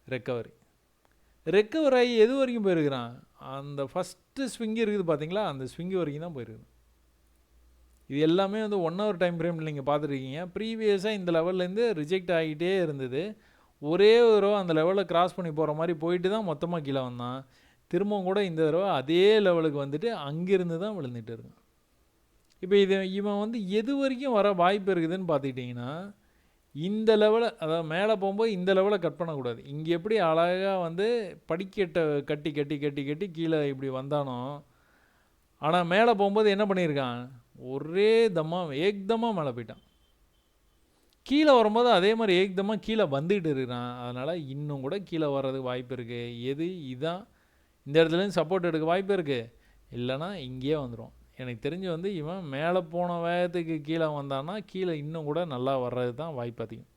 ரெக்கவர் ஆகி எது வரைக்கும் போயிருக்கிறான், அந்த ஃபஸ்ட்டு ஸ்விங்கு இருக்குது பார்த்தீங்களா, அந்த ஸ்விங்கு வரைக்கும் தான் போயிருக்குது. இது எல்லாமே வந்து 1 hour டைம் ஃப்ரேமில் நீங்கள் பார்த்துருக்கீங்க. ப்ரீவியஸாக இந்த லெவல்லேருந்து ரிஜெக்ட் ஆகிட்டே இருந்தது. ஒரே ஒரு தடவை அந்த லெவலில் கிராஸ் பண்ணி போகிற மாதிரி போயிட்டு தான் மொத்தமாக கீழே வந்தான். திரும்பவும் கூட இந்த தடவை அதே லெவலுக்கு வந்துட்டு அங்கேருந்து தான் விழுந்துட்டு இருக்கான். இப்போ இவன் வந்து எது வரைக்கும் வர வாய்ப்பு இருக்குதுன்னு பார்த்துக்கிட்டிங்கன்னா, இந்த லெவலை, அதாவது மேலே போகும்போது இந்த லெவலை கட் பண்ணக்கூடாது. இங்கே எப்படி அழகாக வந்து படிக்கட்டை கட்டி கட்டி கட்டி கட்டி கீழே இப்படி வந்தானோ, ஆனால் மேலே போகும்போது என்ன பண்ணியிருக்கான், ஒரே ஏக்தமாக மேலே போயிட்டான். கீழே வரும்போது அதே மாதிரி ஏக்தமாக கீழே வந்துக்கிட்டு இருக்கிறான். அதனால் இன்னும் கூட கீழே வர்றதுக்கு வாய்ப்பு இருக்குது. இதான் இந்த இடத்துலேருந்து சப்போர்ட் எடுக்க வாய்ப்பு இருக்குது, இல்லைனா இங்கேயே வந்துடும். எனக்கு தெரிஞ்சு வந்து இவன் மேலே போன வேகத்துக்கு கீழே வந்தான்னா கீழே இன்னும் கூட நல்லா வர்றது தான் வாய்ப்பு அதிகம்.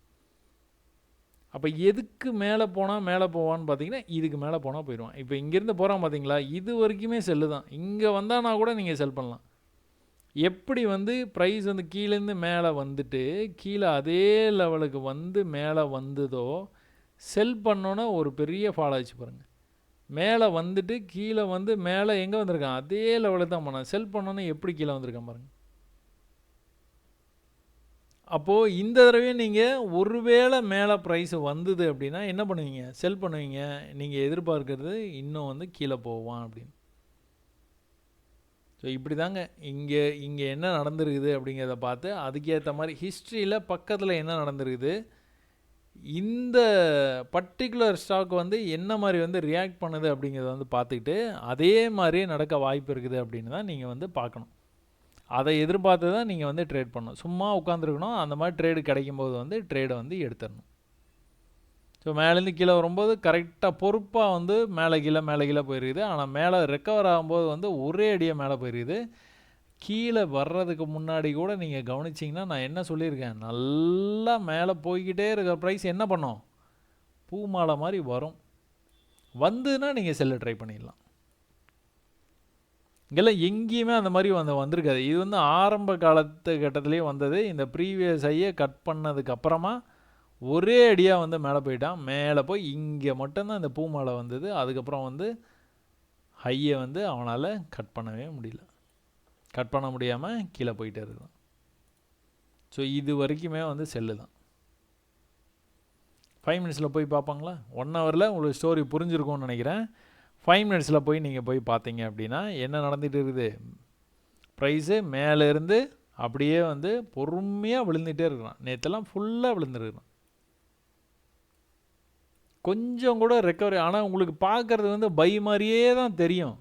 அப்போ எதுக்கு மேலே போனால் மேலே போவான்னு பார்த்தீங்கன்னா, இதுக்கு மேலே போனால் போயிடுவான். இப்போ இங்கேருந்து போகிறான் பார்த்தீங்களா, இது வரைக்குமே செல்லு தான். இங்கே வந்தானா கூட நீங்கள் செல் பண்ணலாம். எப்படி வந்து ப்ரைஸ் வந்து கீழேருந்து மேலே வந்துட்டு கீழே அதே லெவலுக்கு வந்து மேலே வந்ததோ, செல் பண்ணோன்னா ஒரு பெரிய ஃபால் ஆச்சு பாருங்கள். மேலே வந்துட்டு கீழே வந்து மேலே எங்கே வந்திருக்கான், அதே லெவலில் தான் போனான். செல் பண்ணோன்னே எப்படி கீழே வந்திருக்கான் பாருங்கள். அப்போது இந்த தடவையும் நீங்கள் ஒருவேளை மேலே ப்ரைஸ் வந்தது அப்படின்னா என்ன பண்ணுவீங்க, செல் பண்ணுவீங்க. நீங்கள் எதிர்பார்க்கறது இன்னும் வந்து கீழே போவான் அப்படின்னு. ஸோ இப்படி தாங்க இங்கே என்ன நடந்துருக்குது அப்படிங்கிறத பார்த்து அதுக்கேற்ற மாதிரி ஹிஸ்ட்ரியில் பக்கத்தில் என்ன நடந்துருக்குது, இந்த பர்டிகுலர் ஸ்டாக் வந்து என்ன மாதிரி வந்து ரியாக்ட் பண்ணுது அப்படிங்கிறத வந்து பார்த்துக்கிட்டு அதே மாதிரியே நடக்க வாய்ப்பு இருக்குது அப்படின்னு தான் நீங்கள் வந்து பார்க்கணும். அதை எதிர்பார்த்து தான் நீங்கள் வந்து ட்ரேட் பண்ணணும். சும்மா உட்காந்துருக்கணும். அந்த மாதிரி ட்ரேடு கிடைக்கும்போது வந்து ட்ரேடை வந்து எடுத்துடணும். ஸோ மேலேருந்து கீழே வரும்போது கரெக்டாக பொறுப்பாக வந்து மேலே கீழே போயிருக்குது. ஆனால் மேலே ரெக்கவர் ஆகும்போது வந்து ஒரே அடியாக மேலே போயிருக்குது. கீழே வர்றதுக்கு முன்னாடி கூட நீங்கள் கவனிச்சிங்கன்னா நான் என்ன சொல்லியிருக்கேன், நல்லா மேலே போய்கிட்டே இருக்கிற ப்ரைஸ் என்ன பண்ணோம், பூ மாலை மாதிரி வரும். வந்துன்னா நீங்கள் செல்ல ட்ரை பண்ணிடலாம். இங்கெல்லாம் எங்கேயுமே அந்த மாதிரி வந்திருக்காது. இது வந்து ஆரம்ப கட்டத்துலேயே வந்தது. இந்த ப்ரீவியஸ் ஹையை கட் பண்ணதுக்கப்புறமா ஒரே அடியாக வந்து மேலே போயிட்டான். மேலே போய் இங்கே மட்டும்தான் இந்த பூ மாலை வந்தது. அதுக்கப்புறம் வந்து ஹையை வந்து அவனால் கட் பண்ணவே முடியல. கட் பண்ண முடியாமல் கீழே போயிட்டே இருக்கலாம். ஸோ இது வரைக்குமே வந்து செல்லு தான். 5 minutesல போய் பார்ப்பாங்களா, 1 hourல உங்களுக்கு ஸ்டோரி புரிஞ்சிருக்கும்னு நினைக்கிறேன். 5 minutesல போய் நீங்கள் போய் பார்த்தீங்க அப்படின்னா என்ன நடந்துகிட்டு இருக்குது, ப்ரைஸு மேலேருந்து அப்படியே வந்து பொறுமையாக விழுந்துகிட்டே இருக்கிறான். நேற்றெல்லாம் ஃபுல்லாக விழுந்துருக்குறான். கொஞ்சம் கூட ரெக்கவரி, ஆனால் உங்களுக்கு பார்க்குறது வந்து பை மாதிரியே தான் தெரியும்.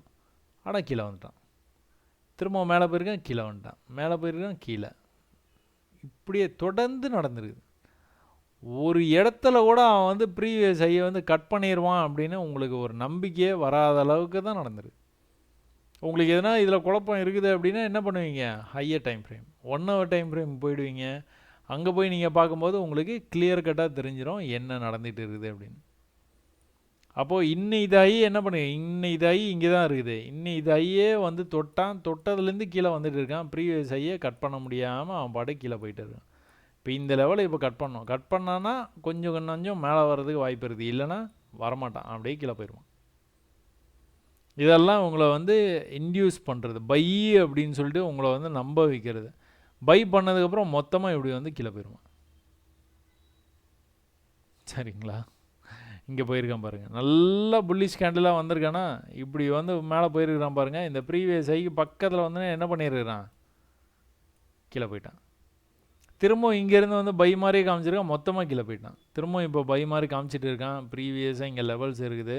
ஆனால் கீழே வந்துட்டான். திரும்ப மேலே போயிருக்கான், கீழே வந்துட்டான், மேலே போயிருக்கான், கீழே. இப்படியே தொடர்ந்து நடந்துருக்குது. ஒரு இடத்துல கூட அவன் வந்து ப்ரீவியஸ் ஹையை வந்து கட் பண்ணிடுவான் அப்படின்னு உங்களுக்கு ஒரு நம்பிக்கையே வராத அளவுக்கு தான் நடந்துருக்கு. உங்களுக்கு எதனா இதில் குழப்பம் இருக்குது அப்படின்னா என்ன பண்ணுவீங்க, higher time frame 1 hour time frame போயிடுவீங்க. அங்கே போய் நீங்கள் பார்க்கும்போது உங்களுக்கு கிளியர் கட்டாக தெரிஞ்சிடும் என்ன நடந்துகிட்டு இருக்குது அப்படின்னு. அப்போது இன்னும் இதாகி என்ன பண்ணுங்க, இன்னும் இதாகி இங்கே தான் இருக்குது. இன்னும் இதாகியே வந்து தொட்டதுலேருந்து கீழே வந்துட்டு இருக்கான். ப்ரீவியஸ் ஹையை கட் பண்ண முடியாமல் அவன் பாட்டு கீழே போயிட்டு இருக்கான். இப்போ இந்த லெவலை இப்போ கட் பண்ணான்னா கொஞ்சம் மேலே வர்றதுக்கு வாய்ப்பு இருக்குது. இல்லைன்னா வரமாட்டான், அப்படியே கீழே போயிடுவான். இதெல்லாம் உங்களை வந்து இன்டியூஸ் பண்ணுறது, பை அப்படின்னு சொல்லிட்டு உங்களை வந்து நம்ப வைக்கிறது. பை பண்ணதுக்கப்புறம் மொத்தமாக இப்படி வந்து கீழே போயிடுவான். சரிங்களா, இங்கே போயிருக்கான் பாருங்கள். நல்லா புல்லிஷ் கேண்டிலாக வந்திருக்கானா, இப்படி வந்து மேலே போயிருக்கிறான் பாருங்கள். இந்த ப்ரீவியஸ் ஹைக்கு பக்கத்தில் வந்து என்ன பண்ணியிருக்கிறான், கீழே போயிட்டான். திரும்பவும் இங்கேருந்து வந்து பை மாதிரியே காமிச்சிருக்கான், மொத்தமாக கீழே போயிட்டான். திரும்பவும் இப்போ பை மாதிரி காமிச்சிட்டு இருக்கான். ப்ரீவியஸாக இங்கே லெவல்ஸ் இருக்குது.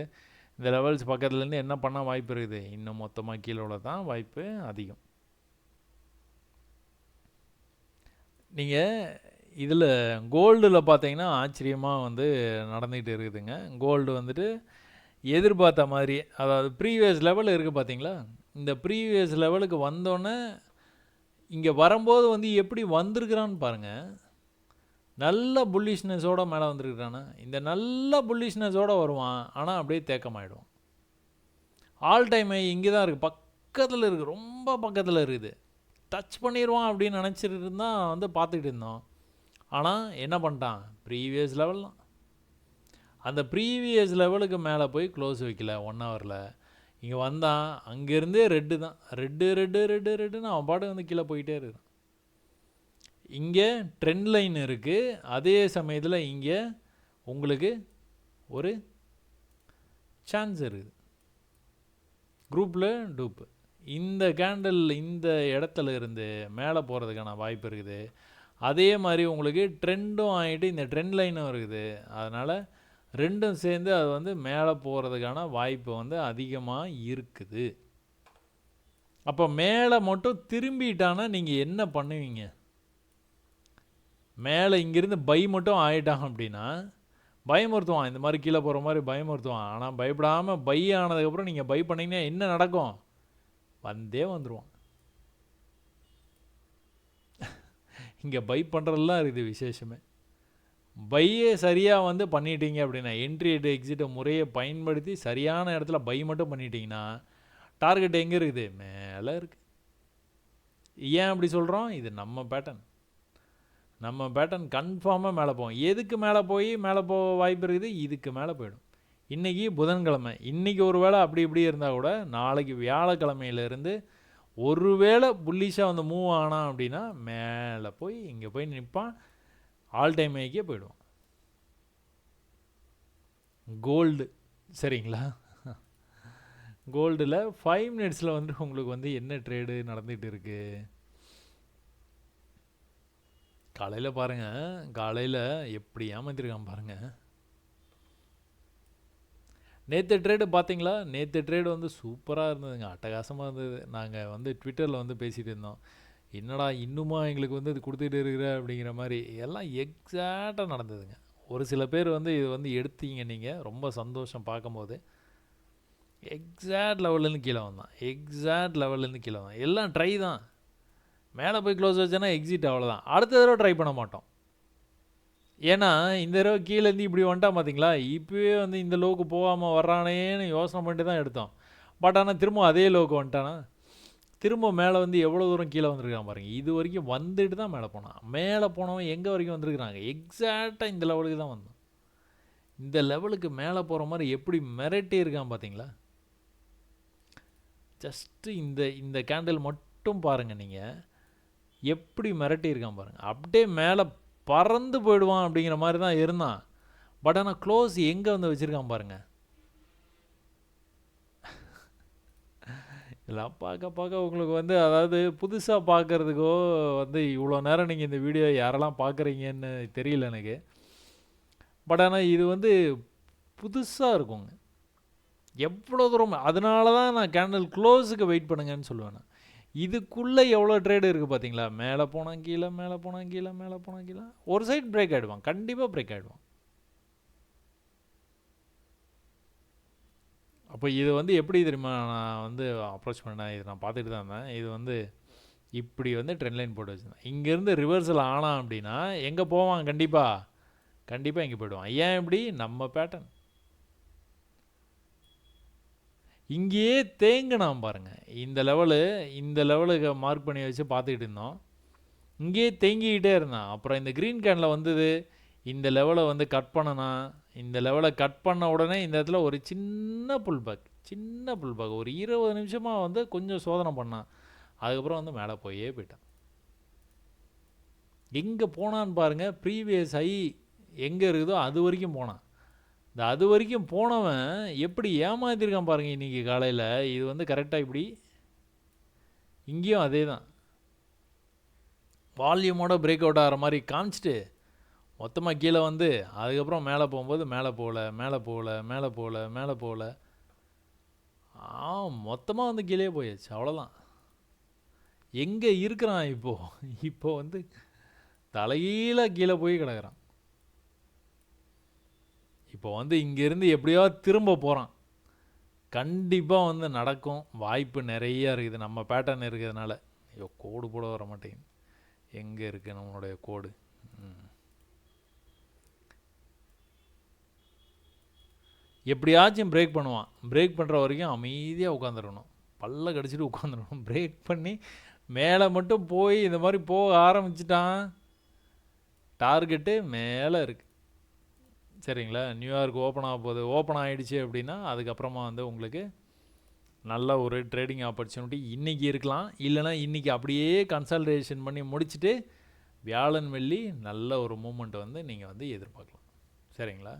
இந்த லெவல்ஸ் பக்கத்துலேருந்து என்ன பண்ண வாய்ப்பு இருக்குது? இன்னும் மொத்தமாக கீழே உள்ள தான் வாய்ப்பு அதிகம். நீங்கள் இதில் கோல்டில் பார்த்தீங்கன்னா ஆச்சரியமாக வந்து நடந்துகிட்டு இருக்குதுங்க. கோல்டு வந்துட்டு எதிர்பார்த்த மாதிரி, அதாவது ப்ரீவியஸ் லெவல் இருக்குது பார்த்தீங்களா, இந்த ப்ரீவியஸ் லெவலுக்கு வந்தோடனே இங்கே வரும்போது வந்து எப்படி வந்திருக்கிறான்னு பாருங்கள். நல்ல புல்லிஷ்னஸோடு மேலே வந்திருக்கிறானா, இந்த நல்ல புல்லிஷ்னஸோடு வருவான், ஆனால் அப்படியே தேக்கமாயிடுவான். ஆல் டைம் இங்கே தான் இருக்குது, பக்கத்தில் இருக்குது, ரொம்ப பக்கத்தில் இருக்குது. டச் பண்ணிடுவான் அப்படின்னு நினச்சிட்டு இருந்தால் வந்து பார்த்துக்கிட்டு இருந்தோம். ஆனால் என்ன பண்ணிட்டான்? ப்ரீவியஸ் லெவல் தான். அந்த ப்ரீவியஸ் லெவலுக்கு மேலே போய் க்ளோஸ் வைக்கல 1 ஹவரில். இங்கே வந்தான், அங்கேருந்தே ரெட்டு தான், ரெட்டுன்னு அவன் பாட்டு வந்து கீழே போயிட்டே இருக்கான். இங்கே ட்ரெண்ட் லைன் இருக்குது, அதே சமயத்தில் இங்கே உங்களுக்கு ஒரு சான்ஸ் இருக்குது, குரூப்பில் டூப்பு. இந்த கேண்டில் இந்த இடத்துல இருந்து மேலே போகிறதுக்கான வாய்ப்பு இருக்குது. அதே மாதிரி உங்களுக்கு ட்ரெண்டும் ஆகிட்டு இந்த ட்ரெண்ட் லைனும் இருக்குது. அதனால் ரெண்டும் சேர்ந்து அது வந்து மேலே போகிறதுக்கான வாய்ப்பு வந்து அதிகமாக இருக்குது. அப்போ மேலே மட்டும் திரும்பிட்டானா நீங்கள் என்ன பண்ணுவீங்க? மேலே இங்கேருந்து பை மட்டும் ஆகிட்டான் அப்படின்னா பயமுறுத்துவான், இந்த மாதிரி கீழே போகிற மாதிரி பயமுறுத்துவான். ஆனால் பயப்படாமல் பை ஆனதுக்கப்புறம் நீங்கள் பை பண்ணிங்கன்னா என்ன நடக்கும்? வந்தே வந்துடுவான். இங்கே பை பண்ணுறதுலாம் இருக்குது விசேஷமே. பையே சரியாக வந்து பண்ணிட்டீங்க அப்படின்னா, என்ட்ரி எக்ஸிட்டை முறையை பயன்படுத்தி சரியான இடத்துல பை மட்டும் பண்ணிட்டீங்கன்னா டார்கெட் எங்கே இருக்குது? மேலே இருக்குது. ஏன் அப்படி சொல்கிறோம்? இது நம்ம பேட்டர்ன் கன்ஃபார்மாக மேலே போகும். எதுக்கு மேலே போக வாய்ப்பு இருக்குது? இதுக்கு மேலே போயிடும். இன்றைக்கி புதன்கிழமை, இன்றைக்கி ஒரு வேளை அப்படி இப்படி இருந்தால் கூட நாளைக்கு வியாழக்கிழமையிலேருந்து ஒரு வேளை புல்லிஷாக வந்து மூவ் ஆனான் அப்படின்னா மேலே போய் இங்கே போய் நிற்பான், ஆல் டைம் ஹைக்கே போயிடுவான். கோல்டு சரிங்களா? கோல்டில் 5 மினிட்ஸில் வந்து உங்களுக்கு வந்து என்ன ட்ரேடு நடந்துகிட்டு இருக்குது? காலையில் பாருங்கள், காலையில் எப்படி ஏமாத்திருக்கான் பாருங்கள். நேற்று ட்ரேடு பார்த்தீங்களா? நேற்று ட்ரேடு வந்து சூப்பராக இருந்ததுங்க, அட்டகாசமாக இருந்தது. நாங்கள் வந்து ட்விட்டரில் வந்து பேசிகிட்டு இருந்தோம், என்னடா இன்னுமா எங்களுக்கு வந்து இது கொடுத்துட்டு இருக்கிற அப்படிங்கிற மாதிரி. எல்லாம் எக்ஸாக்டாக நடந்ததுங்க. ஒரு சில பேர் வந்து இது வந்து எடுத்தீங்க, நீங்கள் ரொம்ப சந்தோஷம் பார்க்கும்போது. எக்ஸாக்ட் லெவல்லேருந்து கீழே வந்தான், எல்லாம் ட்ரை தான். மேலே போய் க்ளோஸ் வச்சேன்னா எக்ஸிட், அவ்வளோதான். அடுத்த தடவை ட்ரை பண்ண மாட்டோம். ஏன்னா இந்த தடவை கீழேருந்து இப்படி வந்துட்டான் பார்த்தீங்களா, இப்போவே வந்து இந்த லோவுக்கு போகாமல் வர்றானேன்னு யோசனை பண்ணிட்டு தான் எடுத்தோம். பட் ஆனால் திரும்ப அதே லோவுக்கு வந்துட்டானா, திரும்ப மேலே வந்து எவ்வளோ தூரம் கீழே வந்திருக்கான் பாருங்கள். இது வரைக்கும் வந்துட்டு தான் மேலே போனான். மேலே போனவன் எங்கே வரைக்கும் வந்திருக்கிறாங்க? எக்ஸாக்டாக இந்த லெவலுக்கு தான் வந்தான். இந்த லெவலுக்கு மேலே போகிற மாதிரி எப்படி மிரட்டி இருக்கான் பார்த்தீங்களா? ஜஸ்ட்டு இந்த கேண்டில் மட்டும் பாருங்கள், நீங்கள் எப்படி மிரட்டி இருக்கான் பாருங்கள். அப்படியே மேலே பறந்து போயிடுவான் அப்படிங்கிற மாதிரி தான் இருந்தான். பட் ஆனால் க்ளோஸ் எங்கே வந்து வச்சுருக்கான் பாருங்கள். இதெல்லாம் பார்க்க உங்களுக்கு வந்து, அதாவது புதுசாக பார்க்குறதுக்கோ வந்து இவ்வளோ நேரம் நீங்கள் இந்த வீடியோ யாரெல்லாம் பார்க்குறீங்கன்னு தெரியல எனக்கு. பட் ஆனால் இது வந்து புதுசாக இருக்குங்க, எவ்வளோ தூரம். அதனால தான் நான் கேண்டில் க்ளோஸுக்கு வெயிட் பண்ணுங்கன்னு சொல்லுவேன். நான் இதுக்குள்ளே எவ்வளோ ட்ரேடு இருக்குது பார்த்தீங்களா? மேலே போனால் கீழே, மேலே போனால் கீழே, மேலே போனால் கீழே, ஒரு சைட் பிரேக் ஆகிடுவான், கண்டிப்பாக பிரேக் ஆகிடுவான். அப்போ இது வந்து எப்படி தெரியுமா நான் வந்து அப்ரோச் பண்ணேன், இது நான் பார்த்துட்டு தான் இருந்தேன். இது வந்து இப்படி வந்து ட்ரெண்ட் லைன் போட்டு வச்சுருந்தேன். இங்கேருந்து ரிவர்சல் ஆனான் அப்படின்னா எங்கே போவான்? கண்டிப்பாக இங்கே போய்டுவான். ஏன் இப்படி? நம்ம பேட்டர்ன். இங்கேயே தேங்கினான் பாருங்கள். இந்த லெவலுக்கு மார்க் பண்ணி வச்சு பார்த்துக்கிட்டு இருந்தோம். இங்கேயே தேங்கிக்கிட்டே இருந்தான். அப்புறம் இந்த க்ரீன் கேனில் வந்தது, இந்த லெவலை வந்து கட் பண்ணனான். இந்த லெவலை கட் பண்ண உடனே இந்த இடத்துல ஒரு சின்ன புல் பேக் ஒரு 20 நிமிஷமாக வந்து கொஞ்சம் சோதனை பண்ணான். அதுக்கப்புறம் வந்து மேலே போயிட்டான். எங்கே போனான்னு பாருங்கள், ப்ரீவியஸ் ஹை எங்கே இருக்குதோ அது வரைக்கும் போனான். அது வரைக்கும் போனவன் எப்படி ஏமாத்திருக்கான் பாருங்கள் இன்றைக்கி காலையில். இது வந்து கரெக்டாக இப்படி இங்கேயும் அதே தான், வால்யூமோட பிரேக் அவுட் ஆகிற மாதிரி காமிச்சிட்டு மொத்தமாக கீழே வந்து அதுக்கப்புறம் மேலே போகும்போது மேலே போகல மேலே போகல மேலே போகல மேலே போகல மொத்தமாக வந்து கீழே போயாச்சு. அவ்வளோதான். எங்கே இருக்கிறான் இப்போ வந்து தலைகீழ கீழே போய் கிடக்குறான். இப்போ வந்து இங்கேருந்து எப்படியோ திரும்ப போகிறான். கண்டிப்பாக வந்து நடக்கும், வாய்ப்பு நிறையா இருக்குது நம்ம பேட்டர்ன் இருக்கிறதுனால. ஐயோ, கோடு போட வர மாட்டேங்குது. எங்கே இருக்குது நம்மளுடைய கோடு? எப்படியாச்சும் பிரேக் பண்ணுவான். பிரேக் பண்ணுற வரைக்கும் அமைதியாக உட்காந்துடணும், பல்ல கடிச்சிட்டு உட்காந்துடணும். பிரேக் பண்ணி மேலே மட்டும் போய் இந்த மாதிரி போக ஆரம்பிச்சிட்டான், டார்கெட்டு மேலே இருக்குது. சரிங்களா? நியூயார்க் ஓப்பன் ஆக போகுது. ஓப்பன் ஆகிடுச்சு அப்படின்னா அதுக்கப்புறமா வந்து உங்களுக்கு நல்ல ஒரு ட்ரேடிங் ஆப்பர்ச்சுனிட்டி இன்றைக்கி இருக்கலாம். இல்லைனா இன்றைக்கி அப்படியே கன்சல்டேஷன் பண்ணி முடிச்சுட்டு வியாழன் வெள்ளி நல்ல ஒரு மூமெண்ட் வந்து நீங்கள் வந்து எதிர்பார்க்கலாம். சரிங்களா?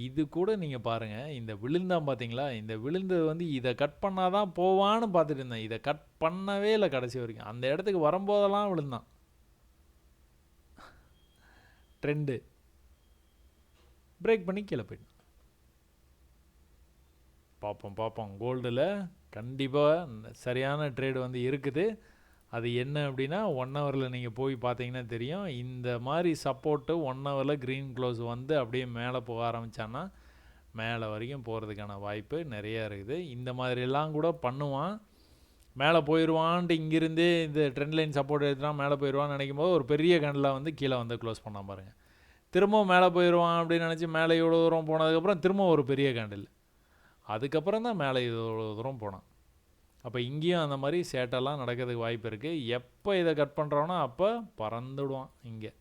இது கூட நீங்கள் பாருங்கள், இந்த விழுந்தான் பார்த்தீங்களா? இந்த விழுந்தது வந்து இதை கட் பண்ணால் தான் போவான்னு பார்த்துட்டு இருந்தேன். இதை கட் பண்ணவே இல்லை கடைசி வரைக்கும். அந்த இடத்துக்கு வரும்போதெல்லாம் விழுந்தான். ட்ரெண்டு பிரேக் பண்ணி கீழே போயிட்டான். பார்ப்போம். கோல்டில் கண்டிப்பாக சரியான ட்ரேடு வந்து இருக்குது. அது என்ன அப்படின்னா 1 ஹவரில் நீங்கள் போய் பார்த்தீங்கன்னா தெரியும். இந்த மாதிரி சப்போர்ட்டு 1 ஹவரில் க்ரீன் க்ளோஸ் வந்து அப்படியே மேலே போக ஆரம்பித்தான்னா மேலே வரைக்கும் போகிறதுக்கான வாய்ப்பு நிறையா இருக்குது. இந்த மாதிரிலாம் கூட பண்ணுவான். மேலே போயிடுவான்ட்டு இங்கேருந்தே இந்த ட்ரெண்ட் லைன் சப்போர்ட் எடுத்துனா மேலே போயிடுவான்னு நினைக்கும் போது ஒரு பெரிய கேண்டில் வந்து கீழே வந்து க்ளோஸ் பண்ண பாருங்கள். திரும்பவும் மேலே போயிடுவான் அப்படின்னு நினச்சி மேலே இவ்வளோ தூரம் போனதுக்கப்புறம் திரும்ப ஒரு பெரிய கேண்டில், அதுக்கப்புறம் தான் மேலே இவ்வளோ தூரம் போனான். அப்போ இங்கேயும் அந்த மாதிரி சேட்டெல்லாம் நடக்கிறதுக்கு வாய்ப்பு இருக்குது. எப்போ இதை கட் பண்ணுறோன்னா அப்போ பறந்துடுவான் இங்கே.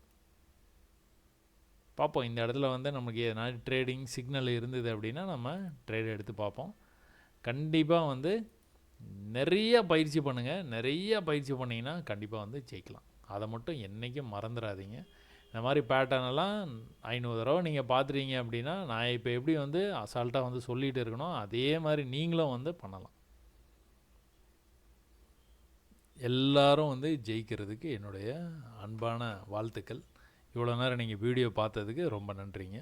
பார்ப்போம், இந்த இடத்துல வந்து நமக்கு எதனா ட்ரேடிங் சிக்னல் இருந்தது அப்படின்னா நம்ம ட்ரேட் எடுத்து பார்ப்போம். கண்டிப்பாக வந்து நிறைய பயிற்சி பண்ணுங்கள். நிறைய பயிற்சி பண்ணிங்கன்னா கண்டிப்பாக வந்து ஜெயிக்கலாம். அதை மட்டும் என்றைக்கும் மறந்துடாதீங்க. இந்த மாதிரி பேட்டர்னெல்லாம் 500 தடவை நீங்கள் பார்த்துட்டீங்க அப்படின்னா நான் இப்போ எப்படி வந்து அசால்ட்டாக வந்து சொல்லிகிட்டு இருக்கணும், அதே மாதிரி நீங்களும் வந்து பண்ணலாம். எல்லாரும் வந்து ஜெயிக்கிறதுக்கு என்னுடைய அன்பான வாழ்த்துக்கள். இவ்வளோ நேரம் நீங்கள் வீடியோ பார்த்ததுக்கு ரொம்ப நன்றிங்க.